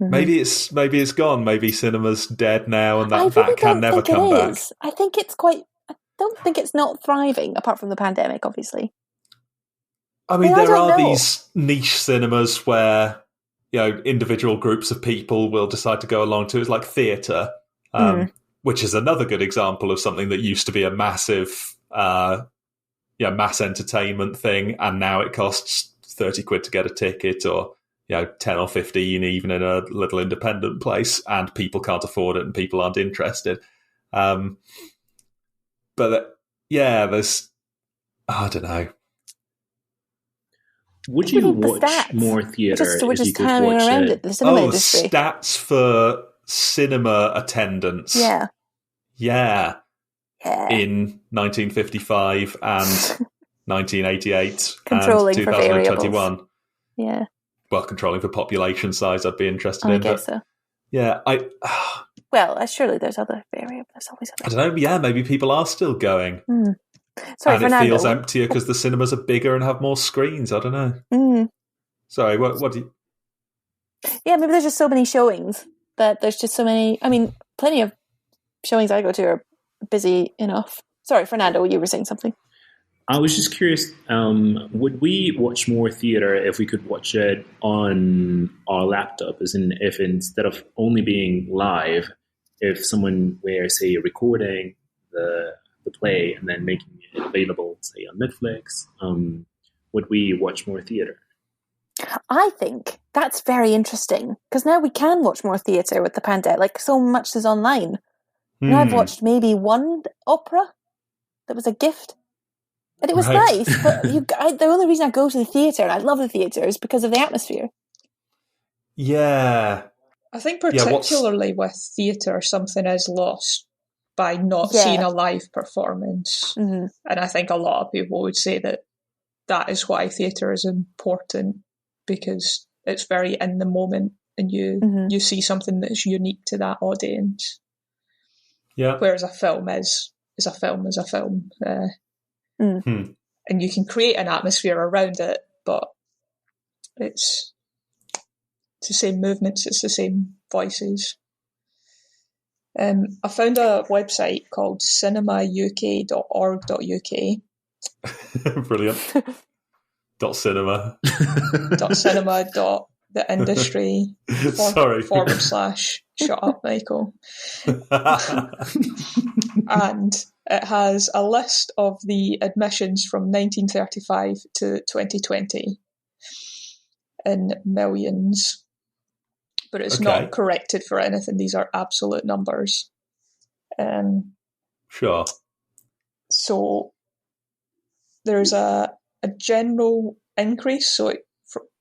Maybe it's gone. Maybe cinema's dead now, and that can never come back. I think it's quite. I don't think it's not thriving, apart from the pandemic, obviously. I mean, there are these niche cinemas where individual groups of people will decide to go along to. It's like theatre, which is another good example of something that used to be a massive, mass entertainment thing, and now it costs £30 to get a ticket, or 10 or 15 even in a little independent place, and people can't afford it and people aren't interested. But there's, I don't know. Would you watch more theatre we're just if you could hanging watch around it? at the cinema industry? Stats for cinema attendance. Yeah. In 1955 and 1988 controlling and for 2021. variables. Yeah. Well, controlling for population size, I'd be interested in. I guess so. Yeah, well, surely there's other variables. There's always other. I don't know. Yeah, maybe people are still going. Sorry, and Fernando. It feels emptier because the cinemas are bigger and have more screens. I don't know. Sorry, what do you... Yeah, maybe there's just so many showings that there's just so many... I mean, plenty of showings I go to are busy enough. Sorry, Fernando, you were saying something. I was just curious, would we watch more theatre if we could watch it on our laptop? As in, if instead of only being live, if someone were, say, recording the play and then making it available, say, on Netflix, would we watch more theatre? I think that's very interesting, because now we can watch more theatre with the pandemic. Like, so much is online. Now I've watched maybe one opera that was a gift. And it was nice, but the only reason I go to the theatre, and I love the theatre, is because of the atmosphere. Yeah. I think particularly with theatre, something is lost by not seeing a live performance. Mm-hmm. And I think a lot of people would say that is why theatre is important, because it's very in the moment and you see something that's unique to that audience. Yeah. Whereas a film is a film. And you can create an atmosphere around it, but it's the same movements, it's the same voices. I found a website called cinemauk.org.uk. Brilliant. .cinema. .cinema.theindustry / shut up, Michael. And it has a list of the admissions from 1935 to 2020 in millions. But it's not corrected for anything. These are absolute numbers. Sure. So there's a general increase. So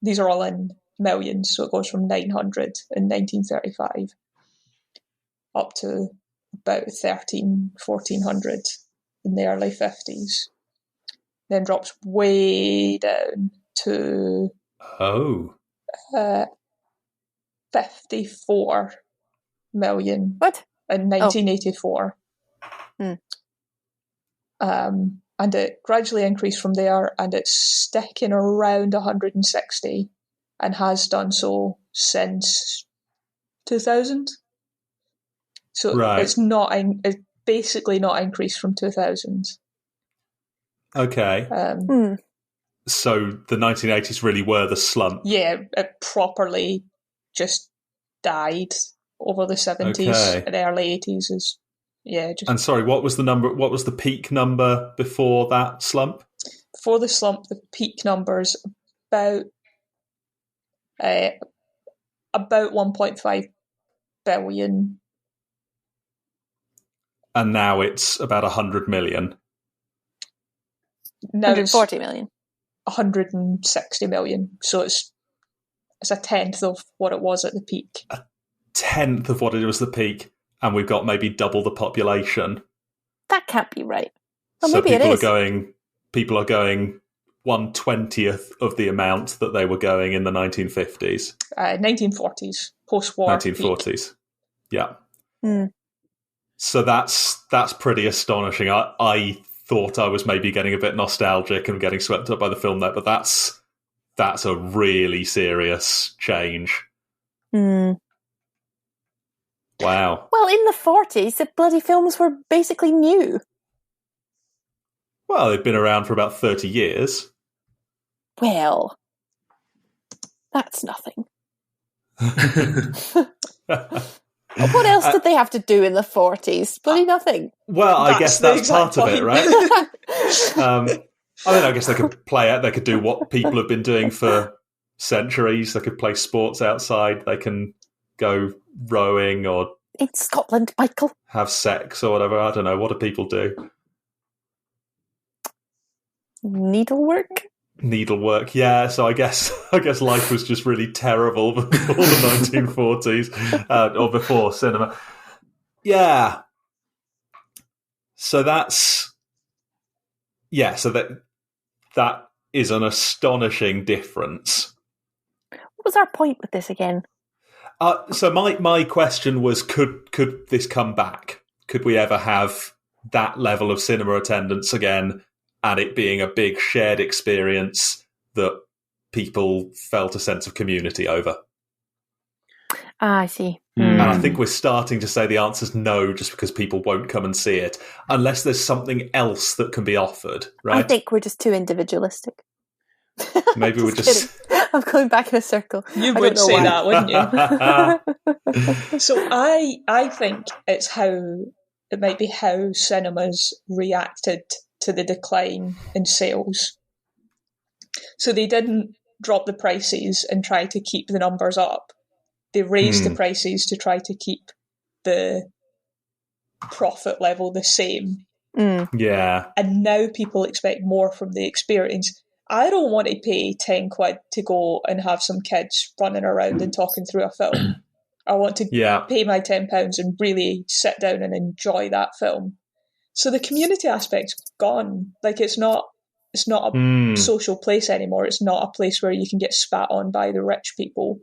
these are all in millions. So it goes from 900 in 1935 up to about 1400 in the early 50s. Then drops way down to 54 million in 1984. And it gradually increased from there, and it's sticking around 160 and has done so since 2000. So it's basically not increased from 2000. Okay. So the 1980s really were the slump. Yeah, it properly just died over the 70s and early 80s. And sorry, what was the number? What was the peak number before that slump? Before the slump, the peak number's about 1.5 billion. And now it's about 100 million. Now 140 million. 160 million. So it's a tenth of what it was at the peak. A tenth of what it was at the peak, and we've got maybe double the population. That can't be right. Well, so maybe it is. People are going 1/20th of the amount that they were going in the 1950s. 1940s, post-war 1940s. peak. Yeah. So that's pretty astonishing. I thought I was maybe getting a bit nostalgic and getting swept up by the film there, but that's a really serious change. Wow. Well, in the 40s, the bloody films were basically new. Well, they've been around for about 30 years. Well, that's nothing. What else did they have to do in the 40s? Bloody nothing. Well, I guess that's part of it, right? I guess they could play it. They could do what people have been doing for centuries. They could play sports outside. They can go rowing or... In Scotland, Michael. Have sex or whatever. I don't know. What do people do? Needlework, yeah. So I guess life was just really terrible before the 1940s or before cinema. Yeah. So that's so that that is an astonishing difference. What was our point with this again? So my question was, could this come back? Could we ever have that level of cinema attendance again, and it being a big shared experience that people felt a sense of community over? I see. And I think we're starting to say the answer's no, just because people won't come and see it, unless there's something else that can be offered, right? I think we're just too individualistic. Maybe we're just... I'm going back in a circle. You would say why. That, wouldn't you? So I think it might be how cinemas reacted to the decline in sales. So they didn't drop the prices and try to keep the numbers up. They raised the prices to try to keep the profit level the same. Yeah. And now people expect more from the experience. I don't want to pay 10 quid to go and have some kids running around and talking through a film. I want to pay my £10 and really sit down and enjoy that film. So the community aspect's gone. Like, it's not a social place anymore. It's not a place where you can get spat on by the rich people.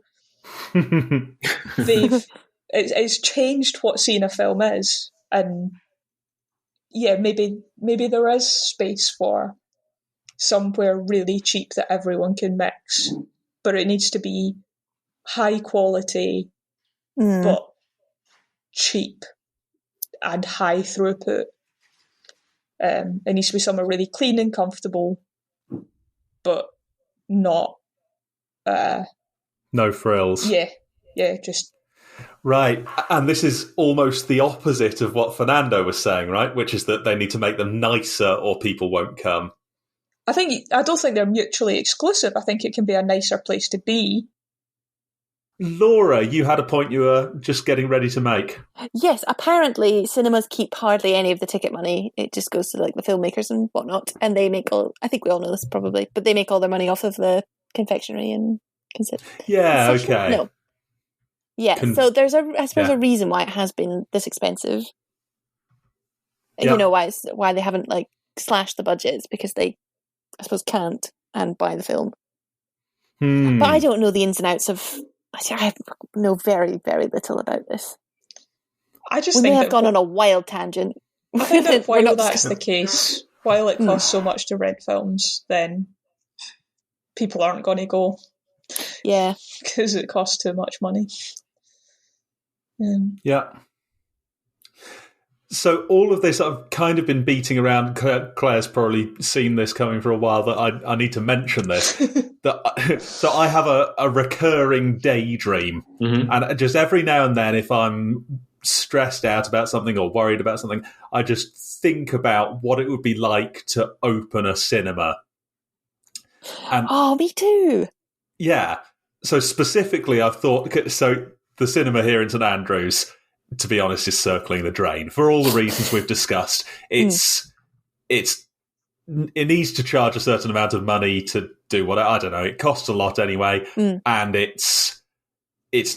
It's changed what seeing a film is. And yeah, maybe there is space for somewhere really cheap that everyone can mix, but it needs to be high quality but cheap and high throughput. It needs to be somewhere really clean and comfortable, but not no frills. Yeah, just right. And this is almost the opposite of what Fernando was saying, right? Which is that they need to make them nicer or people won't come. I don't think they're mutually exclusive. I think it can be a nicer place to be. Laura, you had a point you were just getting ready to make. Yes, apparently cinemas keep hardly any of the ticket money. It just goes to like the filmmakers and whatnot, and they make I think we all know this probably, but they make all their money off of the confectionery and yeah, okay. No. Yeah, so there's a reason why it has been this expensive. Yeah. You know why they haven't like slashed the budgets, because they, I suppose, can't and buy the film. But I don't know the ins and outs of. I know very, very little about this. We may have gone on a wild tangent. I think that while that's the case, while it costs so much to rent films, then people aren't going to go. Yeah. Because it costs too much money. Yeah. So all of this, I've kind of been beating around. Claire's probably seen this coming for a while, that I need to mention this. So I have a recurring daydream. And just every now and then, if I'm stressed out about something or worried about something, I just think about what it would be like to open a cinema. And, me too. Yeah. So specifically, I've thought, so the cinema here in St Andrews, to be honest, is circling the drain for all the reasons we've discussed. It needs to charge a certain amount of money to do what, I don't know. It costs a lot anyway, and it's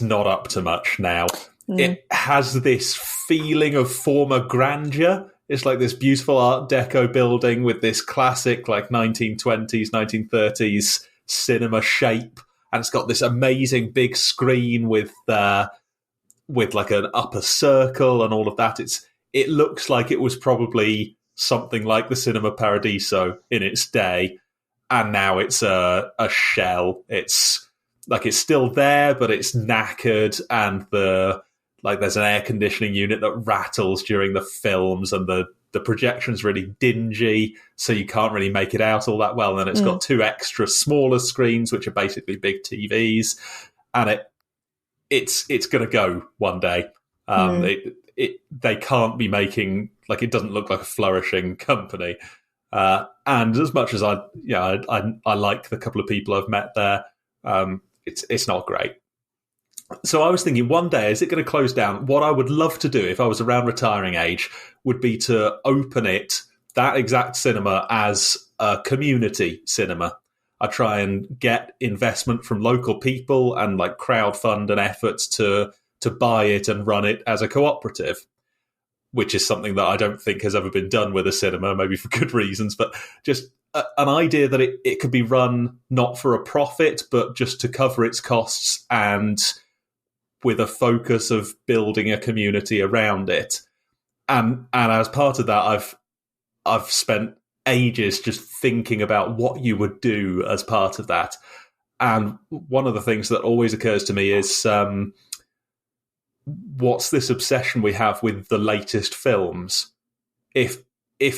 not up to much now. It has this feeling of former grandeur. It's like this beautiful Art Deco building with this classic, like 1920s, 1930s cinema shape, and it's got this amazing big screen with like an upper circle and all of that. It looks like it was probably something like the Cinema Paradiso in its day, and now it's a shell. It's like it's still there, but it's knackered, and there's an air conditioning unit that rattles during the films, and the projection's really dingy, so you can't really make it out all that well. And then it's got two extra smaller screens, which are basically big TVs, and it's going to go one day. They can't be making, like, it doesn't look like a flourishing company. And as much as I like the couple of people I've met there, it's not great. So I was thinking, one day, is it going to close down? What I would love to do if I was around retiring age would be to open that exact cinema, as a community cinema. I try and get investment from local people and like crowdfund and efforts to buy it and run it as a cooperative, which is something that I don't think has ever been done with a cinema, maybe for good reasons, but just an idea that it could be run not for a profit, but just to cover its costs and with a focus of building a community around it. And as part of that, I've spent ages just thinking about what you would do as part of that. And one of the things that always occurs to me is what's this obsession we have with the latest films? If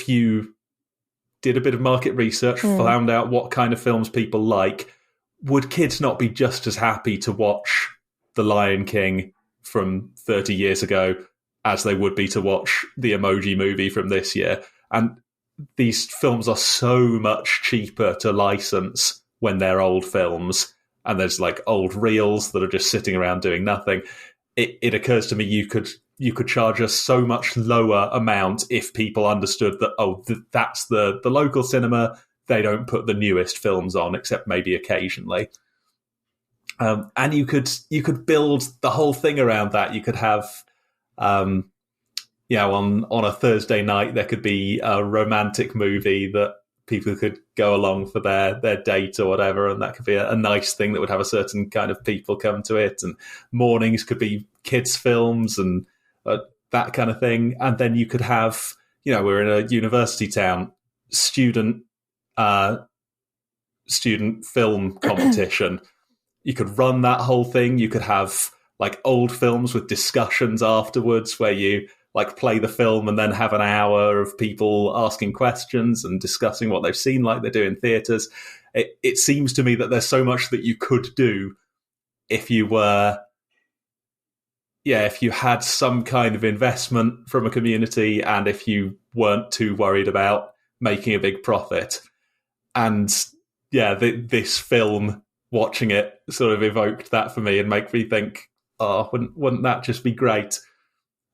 you did a bit of market research, found out what kind of films people like, would kids not be just as happy to watch The Lion King from 30 years ago as they would be to watch the Emoji Movie from this year? And these films are so much cheaper to license when they're old films, and there's like old reels that are just sitting around doing nothing. It occurs to me you could charge a so much lower amount if people understood that, that's the local cinema. They don't put the newest films on, except maybe occasionally. And you could build the whole thing around that. You could have, on a Thursday night, there could be a romantic movie that people could go along for their date or whatever, and that could be a nice thing that would have a certain kind of people come to it. And mornings could be kids' films and that kind of thing. And then you could have, we're in a university town, student film competition. You could run that whole thing. You could have like old films with discussions afterwards where you like play the film and then have an hour of people asking questions and discussing what they've seen like they do in theatres. It seems to me that there's so much that you could do if you had some kind of investment from a community and if you weren't too worried about making a big profit. And this film, watching it sort of evoked that for me and make me think, wouldn't that just be great?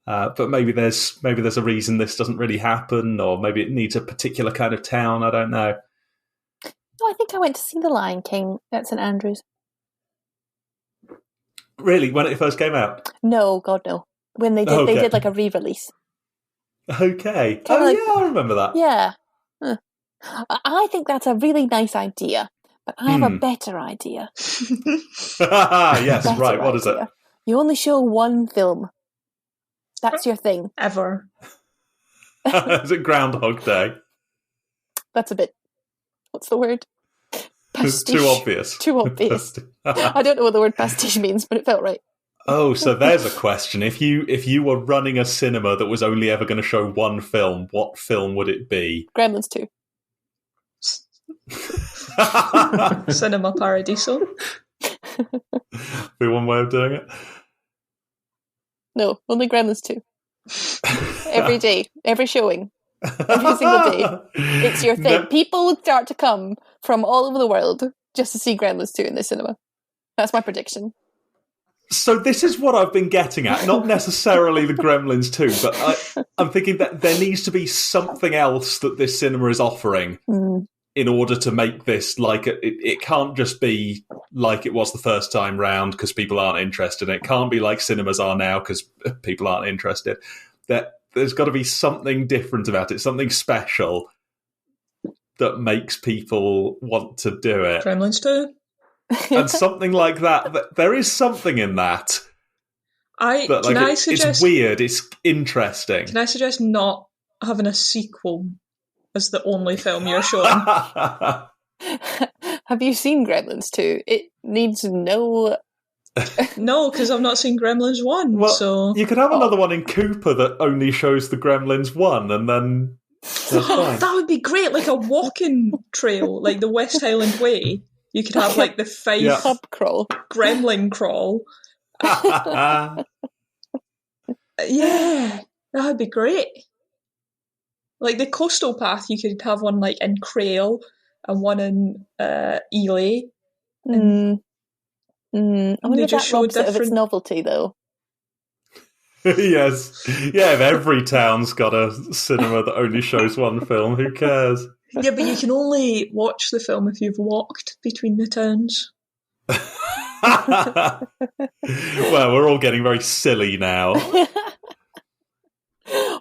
But maybe there's a reason this doesn't really happen, or maybe it needs a particular kind of town. I don't know. I think I went to see The Lion King at St Andrews. Really? When it first came out? No, God no. When they did like a re-release. Okay. I remember that. Yeah. I think that's a really nice idea, but I have a better idea. Yes, right. What is it? You only show one film. That's your thing. Ever. Is it Groundhog Day? That's a bit... What's the word? Pastiche. Too obvious. Too obvious. I don't know what the word pastiche means, but it felt right. Oh, so there's a question. If you were running a cinema that was only ever going to show one film, what film would it be? Gremlins 2. Cinema Paradiso. Be one way of doing it. No, only Gremlins 2. Every day, every showing, every single day. It's your thing. People would start to come from all over the world just to see Gremlins 2 in the cinema. That's my prediction. So this is what I've been getting at. Not necessarily the Gremlins 2, but I'm thinking that there needs to be something else that this cinema is offering in order to make this like it can't just be like it was the first time round because people aren't interested. It can't be like cinemas are now because people aren't interested. There's got to be something different about it, something special that makes people want to do it. Gremlins 2? And something like that. There is something in that. It's weird, it's interesting. Can I suggest not having a sequel as the only film you're showing? Have you seen Gremlins 2? It needs no... No, because I've not seen Gremlins 1. Well, so you could have another one in Cooper that only shows the Gremlins 1, and then that's fine. That would be great, like a walking trail, like the West Highland Way. You could have like the Fife pub crawl, Gremlin crawl. Yeah, that would be great. Like the coastal path, you could have one like in Crail and one in Ely. I wonder if that robs it of its novelty, though. Yes. Yeah, if every town's got a cinema that only shows one film, who cares? Yeah, but you can only watch the film if you've walked between the towns. Well, we're all getting very silly now.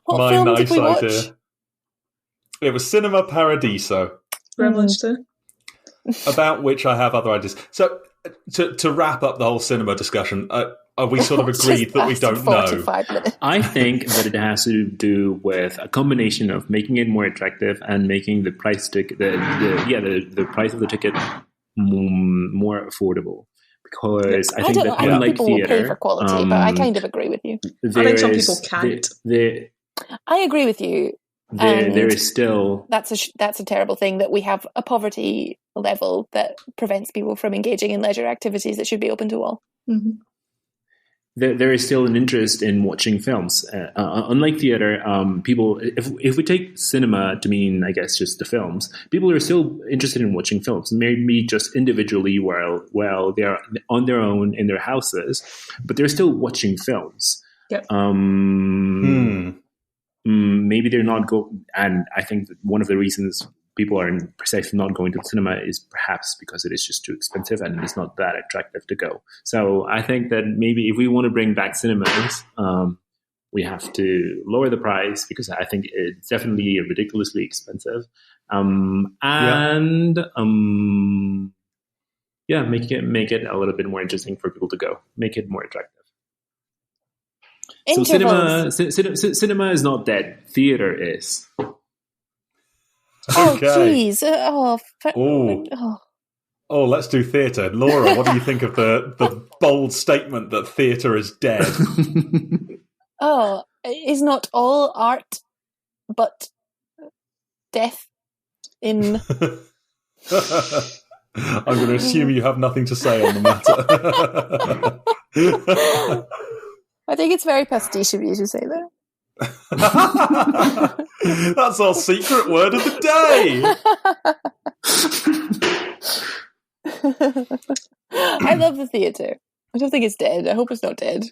What film did we watch? It was Cinema Paradiso. Gremlins 2. About which I have other ideas. So, to wrap up the whole cinema discussion, are we sort of agreed that we don't know? I think that it has to do with a combination of making it more attractive and making the price the price of the ticket more affordable. Because I think that unlike people theater, will pay for quality, but I kind of agree with you. I think some people can't. I agree with you. There is still that's a terrible thing that we have a poverty level that prevents people from engaging in leisure activities that should be open to all. Mm-hmm. There is still an interest in watching films. Unlike theater, people, if we take cinema to mean, I guess, just the films, people are still interested in watching films, maybe just individually while they're on their own in their houses, but they're still watching films. Yep. Maybe they're not and I think that one of the reasons people are precisely not going to the cinema is perhaps because it is just too expensive and it's not that attractive to go. So I think that maybe if we want to bring back cinemas, we have to lower the price because I think it's definitely ridiculously expensive. Make it a little bit more interesting for people to go. Make it more attractive. So cinema is not dead. Theater is. Oh, jeez. Let's do theatre. Laura, what do you think of the bold statement that theatre is dead? Is not all art but death in... I'm going to assume you have nothing to say on the matter. I think it's very pastiche of you to say that. That's our secret word of the day. I love the theatre. I don't think it's dead. I hope it's not dead.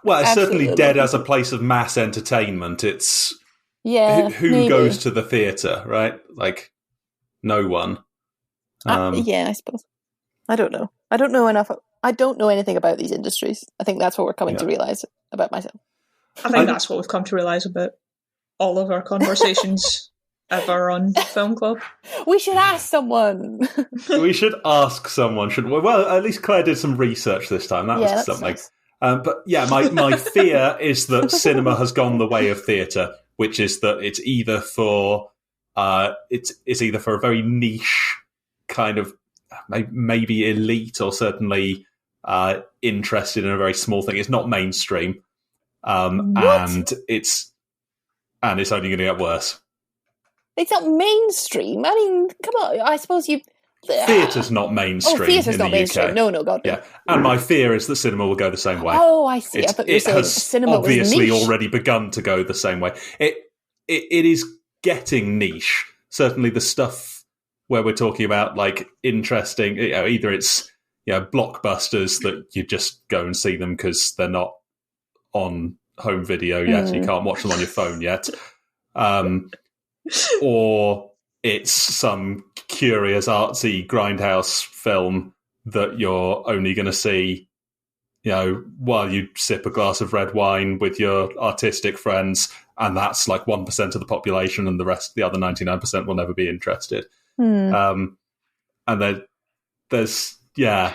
Well, it's certainly dead as a place of mass entertainment. It's who goes to the theatre, right? Like no one. I suppose. I don't know. I don't know enough. I don't know anything about these industries. I think that's what we're coming to realise about myself. I think that's what we've come to realise about all of our conversations ever on Film Club. We should ask someone. We should ask someone, shouldn't we? Well, at least Claire did some research this time. That was something. Nice. But yeah, my fear is that cinema has gone the way of theatre, which is that it's either for it's either for a very niche kind of maybe elite or certainly interested in a very small thing. It's not mainstream, and it's only going to get worse. It's not mainstream. I mean, come on. I suppose theatre's not mainstream. Theatre's not mainstream. UK. No, God. Yeah, and my fear is that cinema will go the same way. Oh, I see. I thought you were saying cinema was niche. It has obviously already begun to go the same way. It is getting niche. Certainly, the stuff where we're talking about like interesting, either it's blockbusters that you just go and see them because they're not on home video yet, so you can't watch them on your phone yet, or it's some curious artsy grindhouse film that you're only going to see while you sip a glass of red wine with your artistic friends, and that's like 1% of the population, and the other 99% will never be interested. And then there's I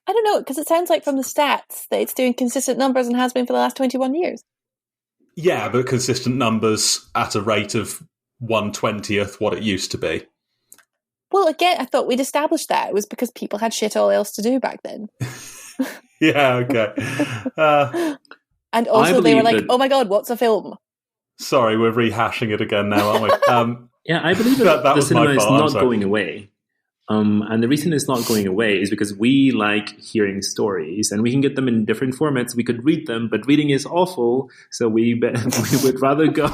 don't know, because it sounds like from the stats that it's doing consistent numbers and has been for the last 21 years. Yeah, but consistent numbers at a rate of 1/20th what it used to be. Well, again, I thought we'd established that. It was because people had shit all else to do back then. Yeah, okay. And also they were like, oh my God, what's a film? Sorry, we're rehashing it again now, aren't we? Yeah, I believe that the cinema is not going away. And the reason it's not going away is because we like hearing stories, and we can get them in different formats. We could read them, but reading is awful, so we would rather go.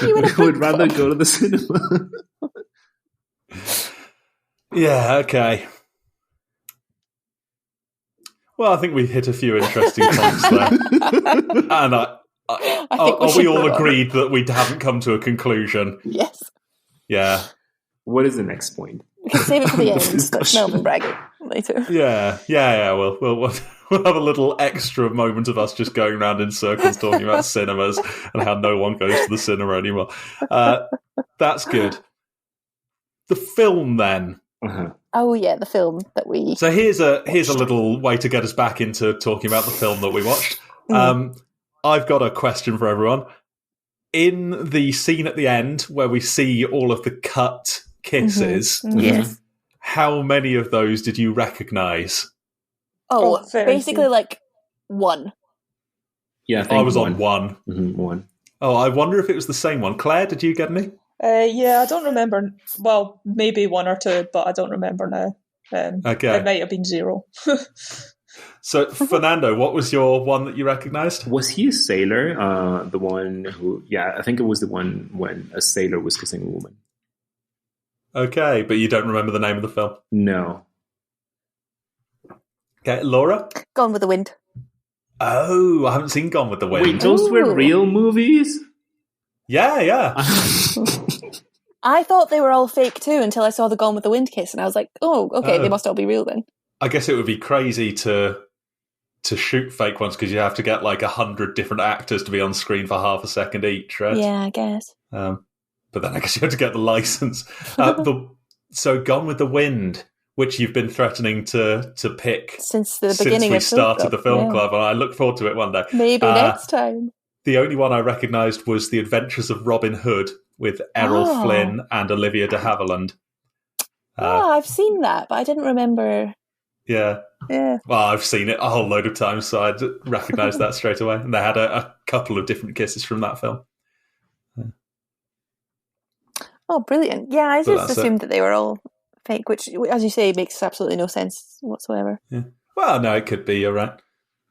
We would rather go to the cinema. Yeah. Okay. Well, I think we hit a few interesting points there, and are we all agreed that we haven't come to a conclusion? Yes. Yeah. What is the next point? We can save it for the end. That's Melvin bragging later. Yeah. We'll have a little extra moment of us just going around in circles talking about cinemas and how no one goes to the cinema anymore. That's good. the film then. Uh-huh. Oh yeah, the film that we. So here's a little way to get us back into talking about the film that we watched. I've got a question for everyone. In the scene at the end where we see all of the cut kisses, Yes. How many of those did you recognise? Oh, basically like one. Yeah, I think was on one. One. Oh, I wonder if it was the same one. Claire, did you get any? Yeah, I don't remember. Well, maybe one or two, but I don't remember now. Okay. It might have been zero. So, Fernando, what was your one that you recognised? Was he a sailor? The one who... Yeah, I think it was the one when a sailor was kissing a woman. Okay, but you don't remember the name of the film? No. Okay, Laura? Gone with the Wind. Oh, I haven't seen Gone with the Wind. Wait, those were real movies? Yeah. I thought they were all fake too until I saw the Gone with the Wind kiss, and I was like, oh, okay, they must all be real then. I guess it would be crazy to shoot fake ones because you have to get like 100 different actors to be on screen for half a second each, right? Yeah, I guess. But then I guess you have to get the license. So Gone with the Wind, which you've been threatening to pick since the beginning since we started the film club, and I look forward to it one day. Maybe next time. The only one I recognised was The Adventures of Robin Hood with Errol Flynn and Olivia de Havilland. I've seen that, but I didn't remember. Yeah. Yeah. Well, I've seen it a whole load of times, so I'd recognise that straight away. And they had a couple of different kisses from that film. Oh, brilliant. Yeah, I just assumed that they were all fake, which, as you say, makes absolutely no sense whatsoever. Yeah. Well, no, it could be, you're right.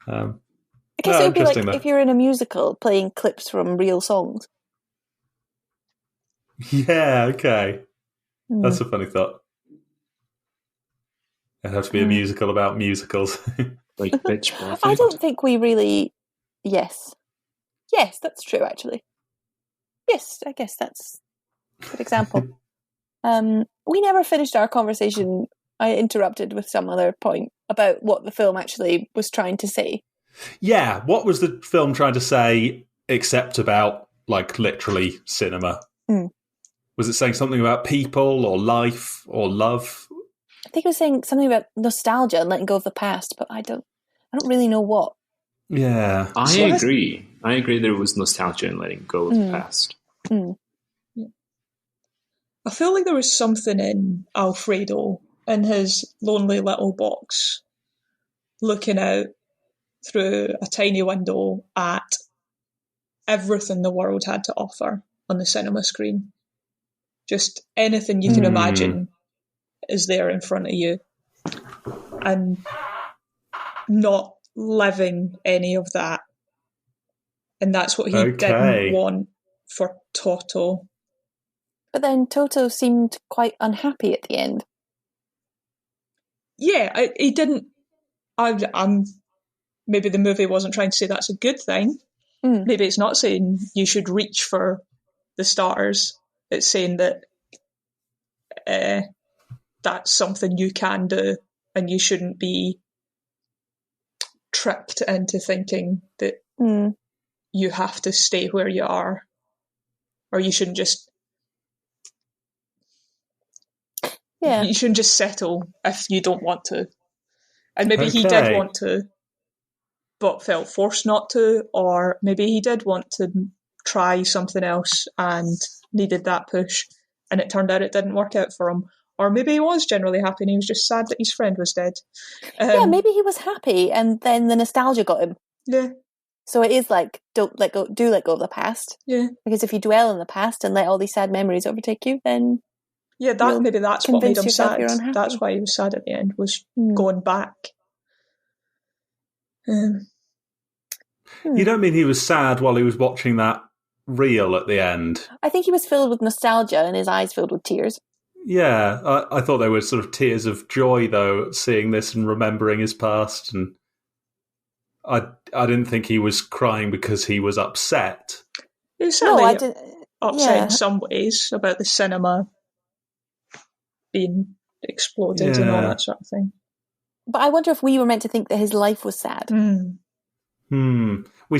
I guess it would be like if you're in a musical playing clips from real songs. Yeah, okay. That's a funny thought. It'd have to be a musical about musicals. Like Pitch Perfect. I don't think we really... Yes, that's true, actually. Yes, I guess that's a good example. We never finished our conversation. I interrupted with some other point about what the film actually was trying to say. Yeah, what was the film trying to say except about, like, literally cinema? Was it saying something about people or life or love? I think it was saying something about nostalgia and letting go of the past, but I don't really know what. Yeah. I agree. I agree there was nostalgia in letting go of the past. Yeah. I feel like there was something in Alfredo in his lonely little box looking out through a tiny window at everything the world had to offer on the cinema screen. Just anything you can imagine is there in front of you. And not living any of that. And that's what he didn't want for Toto. But then Toto seemed quite unhappy at the end. Yeah, he didn't... maybe the movie wasn't trying to say that's a good thing. Maybe it's not saying you should reach for the stars. It's saying that that's something you can do and you shouldn't be tricked into thinking that you have to stay where you are, or you shouldn't just you shouldn't just settle if you don't want to. And maybe he did want to but felt forced not to, or maybe he did want to try something else and needed that push and it turned out it didn't work out for him. Or maybe he was generally happy and he was just sad that his friend was dead. Maybe he was happy and then the nostalgia got him. Yeah. So it is like, do let go of the past. Yeah. Because if you dwell in the past and let all these sad memories overtake you, then... Yeah, maybe that's what made him sad. That's why he was sad at the end, was going back. You don't mean he was sad while he was watching that reel at the end? I think he was filled with nostalgia and his eyes filled with tears. Yeah, I thought there were sort of tears of joy, though, seeing this and remembering his past. And I didn't think he was crying because he was upset. He was certainly upset in some ways about the cinema being exploded and all that sort of thing. But I wonder if we were meant to think that his life was sad. Well, we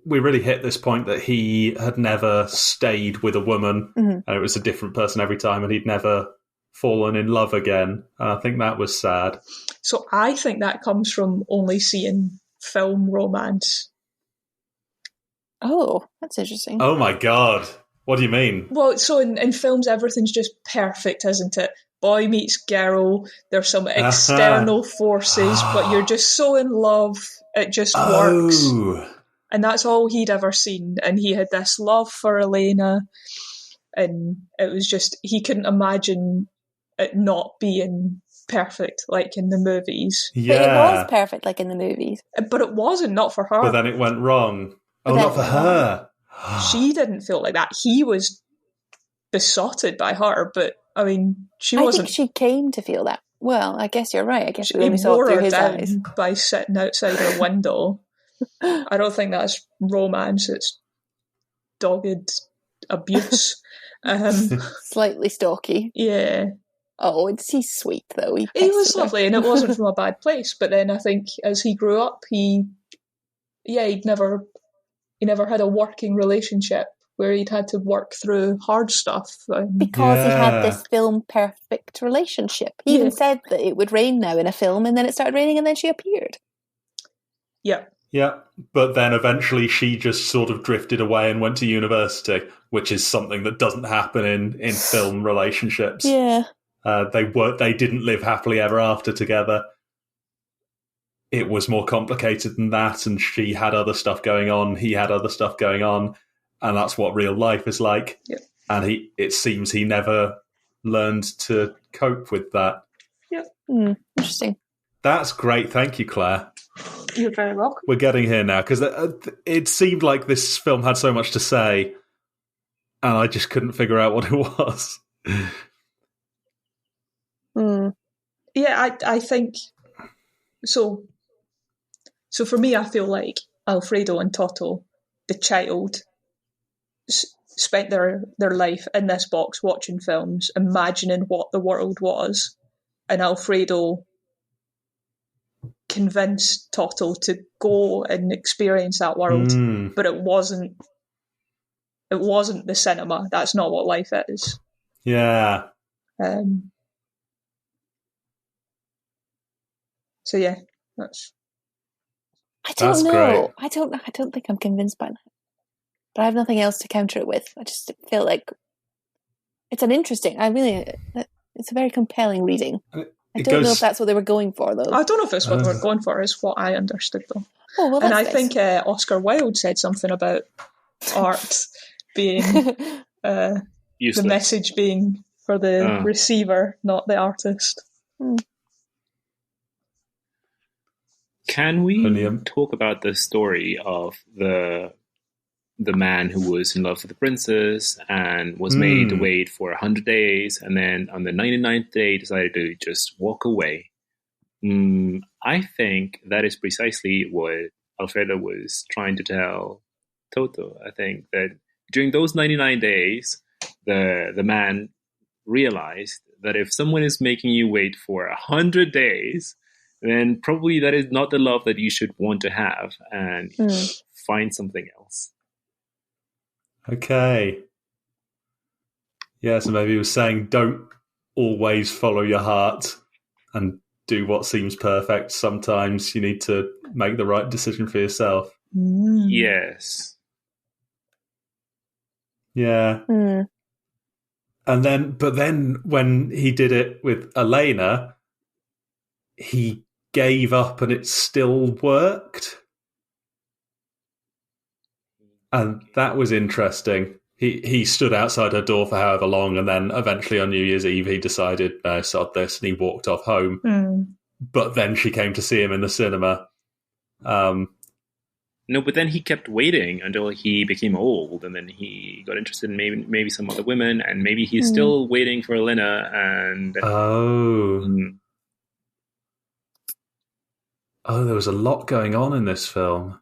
really hit this point that he had never stayed with a woman, and it was a different person every time, and he'd never fallen in love again. And I think that was sad. So I think that comes from only seeing film romance. Oh, that's interesting. Oh my God. What do you mean? Well, so in films, everything's just perfect, isn't it? Boy meets girl, there's some external forces, but you're just so in love, it just works. And that's all he'd ever seen. And he had this love for Elena, and it was just, he couldn't imagine it not being perfect like in the movies. Yeah. But it was perfect like in the movies. But it wasn't, not for her. But then it went wrong. Oh, not for her. She didn't feel like that. He was besotted by her, but I mean, she wasn't. I think she came to feel that. Well, I guess you're right. I guess we only saw it through his eyes. By sitting outside her window. I don't think that's romance. It's dogged abuse. Slightly stalky. Yeah. Oh, he's sweet though. He was lovely, and it wasn't from a bad place. But then I think as he grew up, he never had a working relationship where he'd had to work through hard stuff. Because he had this film perfect relationship. He even said that it would rain now in a film, and then it started raining, and then she appeared. Yeah. Yeah, but then eventually she just sort of drifted away and went to university, which is something that doesn't happen in film relationships. Yeah. They didn't live happily ever after together. It was more complicated than that, and she had other stuff going on, he had other stuff going on, and that's what real life is like. Yep. And it seems he never learned to cope with that. Yep. Interesting. That's great. Thank you, Claire. You're very welcome. We're getting here now, because it seemed like this film had so much to say, and I just couldn't figure out what it was. Yeah, I think... So for me, I feel like Alfredo and Toto, the child, spent their life in this box watching films, imagining what the world was, and Alfredo convinced Toto to go and experience that world, but it wasn't the cinema. That's not what life is. Yeah. So yeah, that's know. Great. I don't think I'm convinced by that. But I have nothing else to counter it with. I just feel like it's it's a very compelling reading. I don't know if that's what they were going for, though. I don't know if it's what they were going for. It's what I understood, though. Oh, well, and I think Oscar Wilde said something about art being the message being for the receiver, not the artist. Can we talk about the story of the man who was in love with the princess and was made to wait for 100 days, and then on the 99th day decided to just walk away? I think that is precisely what Alfredo was trying to tell Toto. I think that during those 99 days, the man realized that if someone is making you wait for 100 days, then probably that is not the love that you should want to have, and find something else. Okay. Yeah, so maybe he was saying don't always follow your heart and do what seems perfect. Sometimes you need to make the right decision for yourself. Yes. Yeah. But then when he did it with Elena, he gave up and it still worked. And that was interesting. He stood outside her door for however long, and then eventually on New Year's Eve he decided, no, sod this, and he walked off home. But then she came to see him in the cinema. No, but then he kept waiting until he became old, and then he got interested in maybe some other women, and maybe he's still waiting for Elena. And there was a lot going on in this film.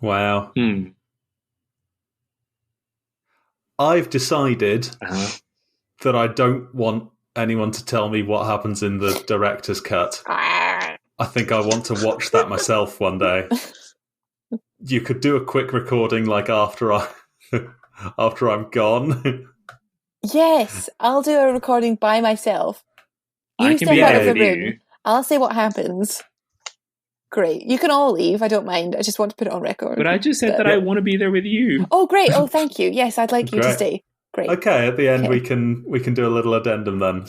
Wow. I've decided that I don't want anyone to tell me what happens in the director's cut. I think I want to watch that myself one day. You could do a quick recording like after I'm gone. Yes, I'll do a recording by myself. You step out of the room. I'll say what happens. Great. You can all leave. I don't mind. I just want to put it on record. But I just said that I want to be there with you. Oh, great. Oh, thank you. Yes, I'd like you to stay. Great. Okay, at the end we can do a little addendum then.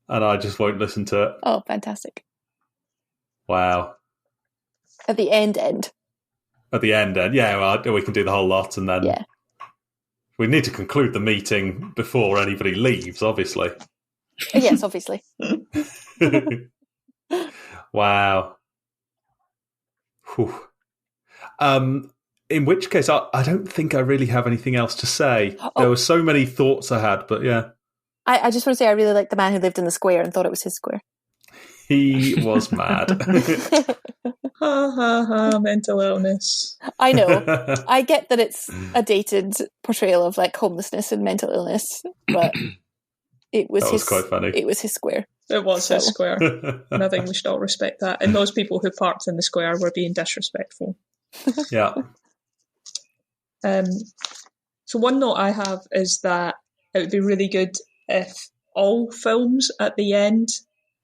And I just won't listen to it. Oh, fantastic. Wow. At the end. At the end. Yeah, well, we can do the whole lot and then... Yeah. We need to conclude the meeting before anybody leaves, obviously. Yes, obviously. Wow. Whew. In which case, I don't think I really have anything else to say. There were so many thoughts I had, but yeah. I just want to say I really liked the man who lived in the square and thought it was his square. He was mad. Ha ha ha, mental illness. I know. I get that it's a dated portrayal of like homelessness and mental illness, but it was quite funny. It was his square. It was his square. And I think we should all respect that. And those people who parked in the square were being disrespectful. Yeah. So one note I have is that it would be really good if all films at the end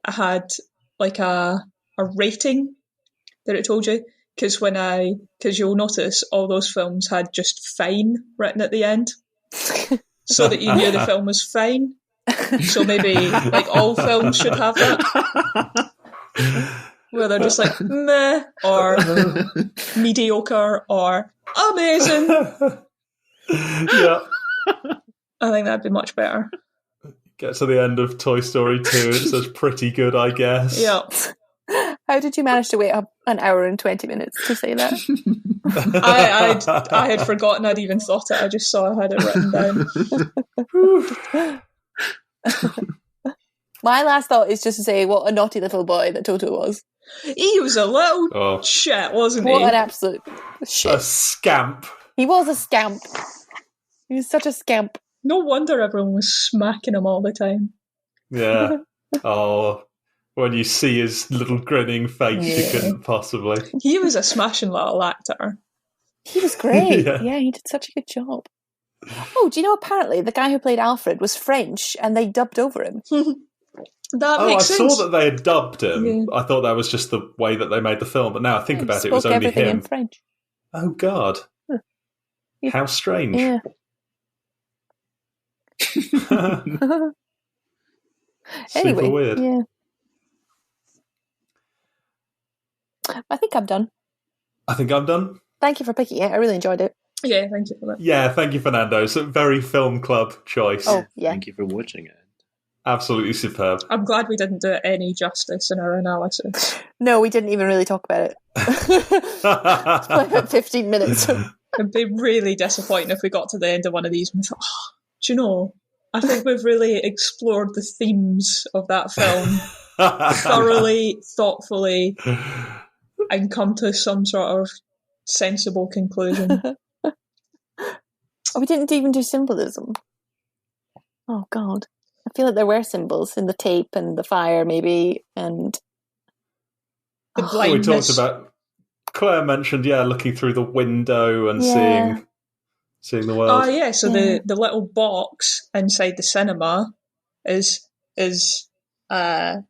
had like a rating that it told you, because you'll notice all those films had just fine written at the end, so that you knew the film was fine. So maybe like all films should have that, where they're just like meh or mediocre or amazing. Yeah, I think that'd be much better. Get to the end of Toy Story 2, it says pretty good, I guess. Yeah. How did you manage to wait up an hour and 20 minutes to say that? I had forgotten I'd even thought it. I just saw I had it written down. My last thought is just to say what a naughty little boy that Toto was. He was a little shit, wasn't he? What an absolute shit. A scamp. He was a scamp. He was such a scamp. No wonder everyone was smacking him all the time. Yeah. Oh, when you see his little grinning face, you couldn't possibly. He was a smashing little actor. He was great. Yeah, he did such a good job. Oh, do you know, apparently the guy who played Alfred was French and they dubbed over him. That makes sense. I saw that they had dubbed him. Yeah. I thought that was just the way that they made the film, but now I think about it, it was only him. In French. Oh, God. How strange. Yeah. Anyway, super weird. Yeah. I think I'm done. Thank you for picking it. I really enjoyed it. Yeah, thank you for that. Yeah, thank you, Fernando. It's a very film club choice. Oh, yeah. Thank you for watching it. Absolutely superb. I'm glad we didn't do it any justice in our analysis. No, we didn't even really talk about it. It's like about 15 minutes. It'd be really disappointing if we got to the end of one of these and we thought, do you know, I think we've really explored the themes of that film thoroughly, thoughtfully, and come to some sort of sensible conclusion. We didn't even do symbolism. Oh, God. I feel like there were symbols in the tape and the fire, maybe, and... The blindness. We talked about... Claire mentioned, looking through the window and seeing the world. Oh, yeah, so the little box inside the cinema is a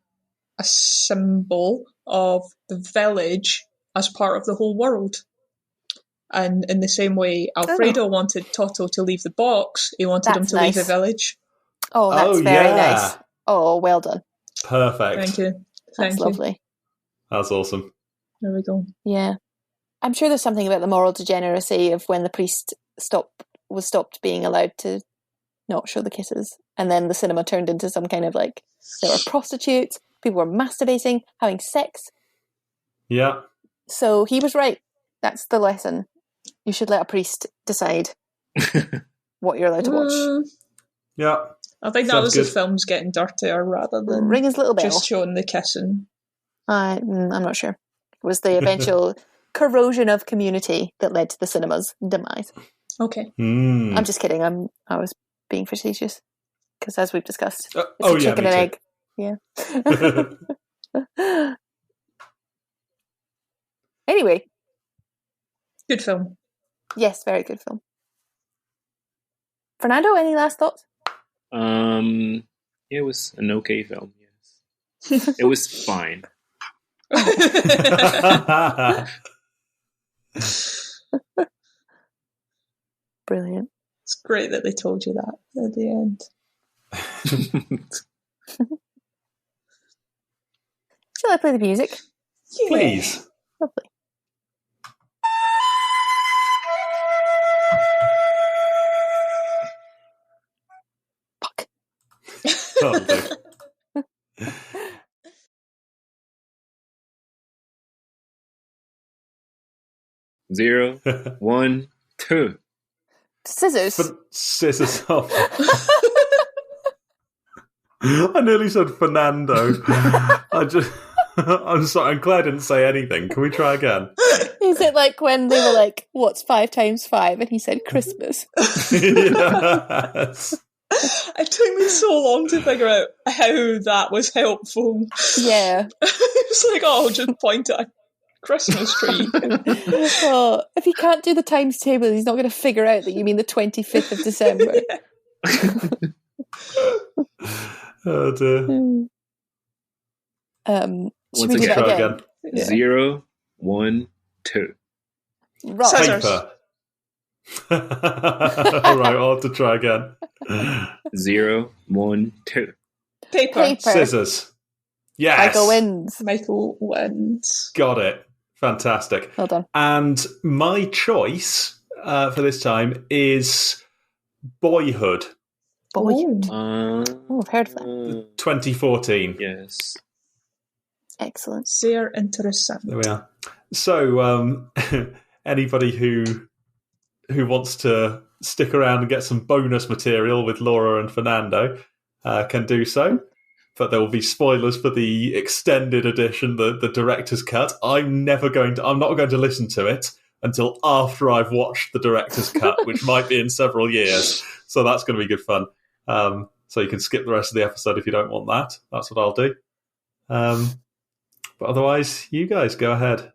symbol of the village as part of the whole world. And in the same way Alfredo wanted Toto to leave the box, he wanted him to leave the village. Oh, that's very nice. Oh, well done. Perfect. Thank you. That's lovely. That's awesome. There we go. Yeah. I'm sure there's something about the moral degeneracy of when the priest was stopped being allowed to not show the kisses. And then the cinema turned into some kind of like, there were prostitutes, people were masturbating, having sex. Yeah. So he was right. That's the lesson. You should let a priest decide what you're allowed to watch. Yeah. I think that was good. The films getting dirtier rather than ring his little bell. Just showing the kissing. I'm not sure. It was the eventual corrosion of community that led to the cinema's demise. Okay. I'm just kidding. I was being facetious. because as we've discussed, it's a chicken and egg. Yeah. Anyway. Good film. Yes, very good film. Fernando, any last thoughts? It was an okay film, yes. It was fine. Brilliant. It's great that they told you that at the end. Shall I play the music? Yeah. Please. Lovely. Fuck. That'll do. 0, 1, 2. Scissors. Scissors off. I nearly said Fernando. I'm sorry, I'm glad I didn't say anything. Can we try again? Is it like when they were like, what's 5 times 5? And he said Christmas. Yes. It took me so long to figure out how that was helpful. Yeah. It's like, I'll just point at a Christmas tree. Oh, if he can't do the times table, he's not going to figure out that you mean the 25th of December. Oh dear. Should we do that again? Yeah. 0, 1, 2. Rock. Paper. Alright, I'll have to try again. 0, 1, 2. Paper. Scissors. Yes. Michael wins. Got it. Fantastic. Well done. And my choice for this time is Boyhood. Boyhood. I've heard of that. 2014. Yes. Excellent. Sehr interessant. There we are. So, anybody who wants to stick around and get some bonus material with Laura and Fernando can do so. But there will be spoilers for the extended edition, the director's cut. I'm not going to listen to it until after I've watched the director's cut, which might be in several years. So that's going to be good fun. So you can skip the rest of the episode if you don't want that. That's what I'll do. But otherwise, you guys go ahead.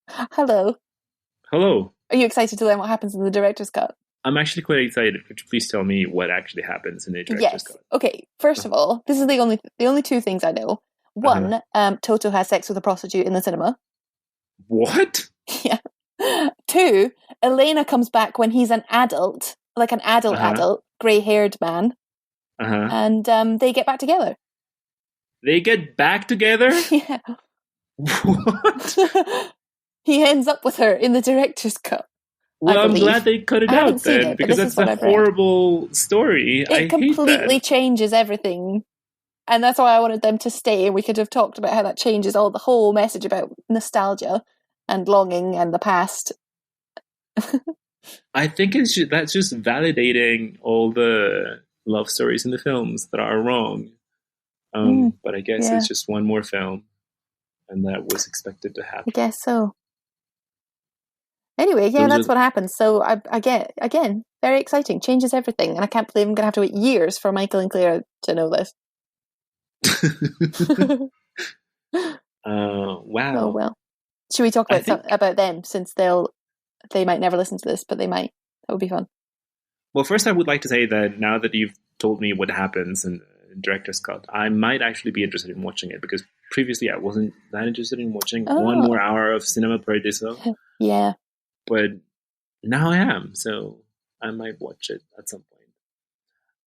Hello. Hello. Are you excited to learn what happens in the director's cut? I'm actually quite excited. Could you please tell me what actually happens in the director's cut? Okay, first of all, this is the only 2 things I know. One, Toto has sex with a prostitute in the cinema. What? Yeah. 2, Elena comes back when he's an adult, like an adult, grey-haired man. And they get back together. They get back together? Yeah. What? He ends up with her in the director's cut. Well, I'm glad they cut it out then, because that's a horrible story. It completely changes everything. And that's why I wanted them to stay, and we could have talked about how that changes the whole message about nostalgia and longing and the past. I think that's just validating all the love stories in the films that are wrong. But I guess it's just one more film, and that was expected to happen. I guess so. Anyway, that's what happens. So I get, again, very exciting. Changes everything. And I can't believe I'm going to have to wait years for Michael and Claire to know this. Wow. Oh, well. Should we talk about them, since they might never listen to this, but they might. That would be fun. Well, first I would like to say that now that you've told me what happens in director's cut, I might actually be interested in watching it, because previously I wasn't that interested in watching one more hour of Cinema Paradiso. Yeah. But now I am, so I might watch it at some point.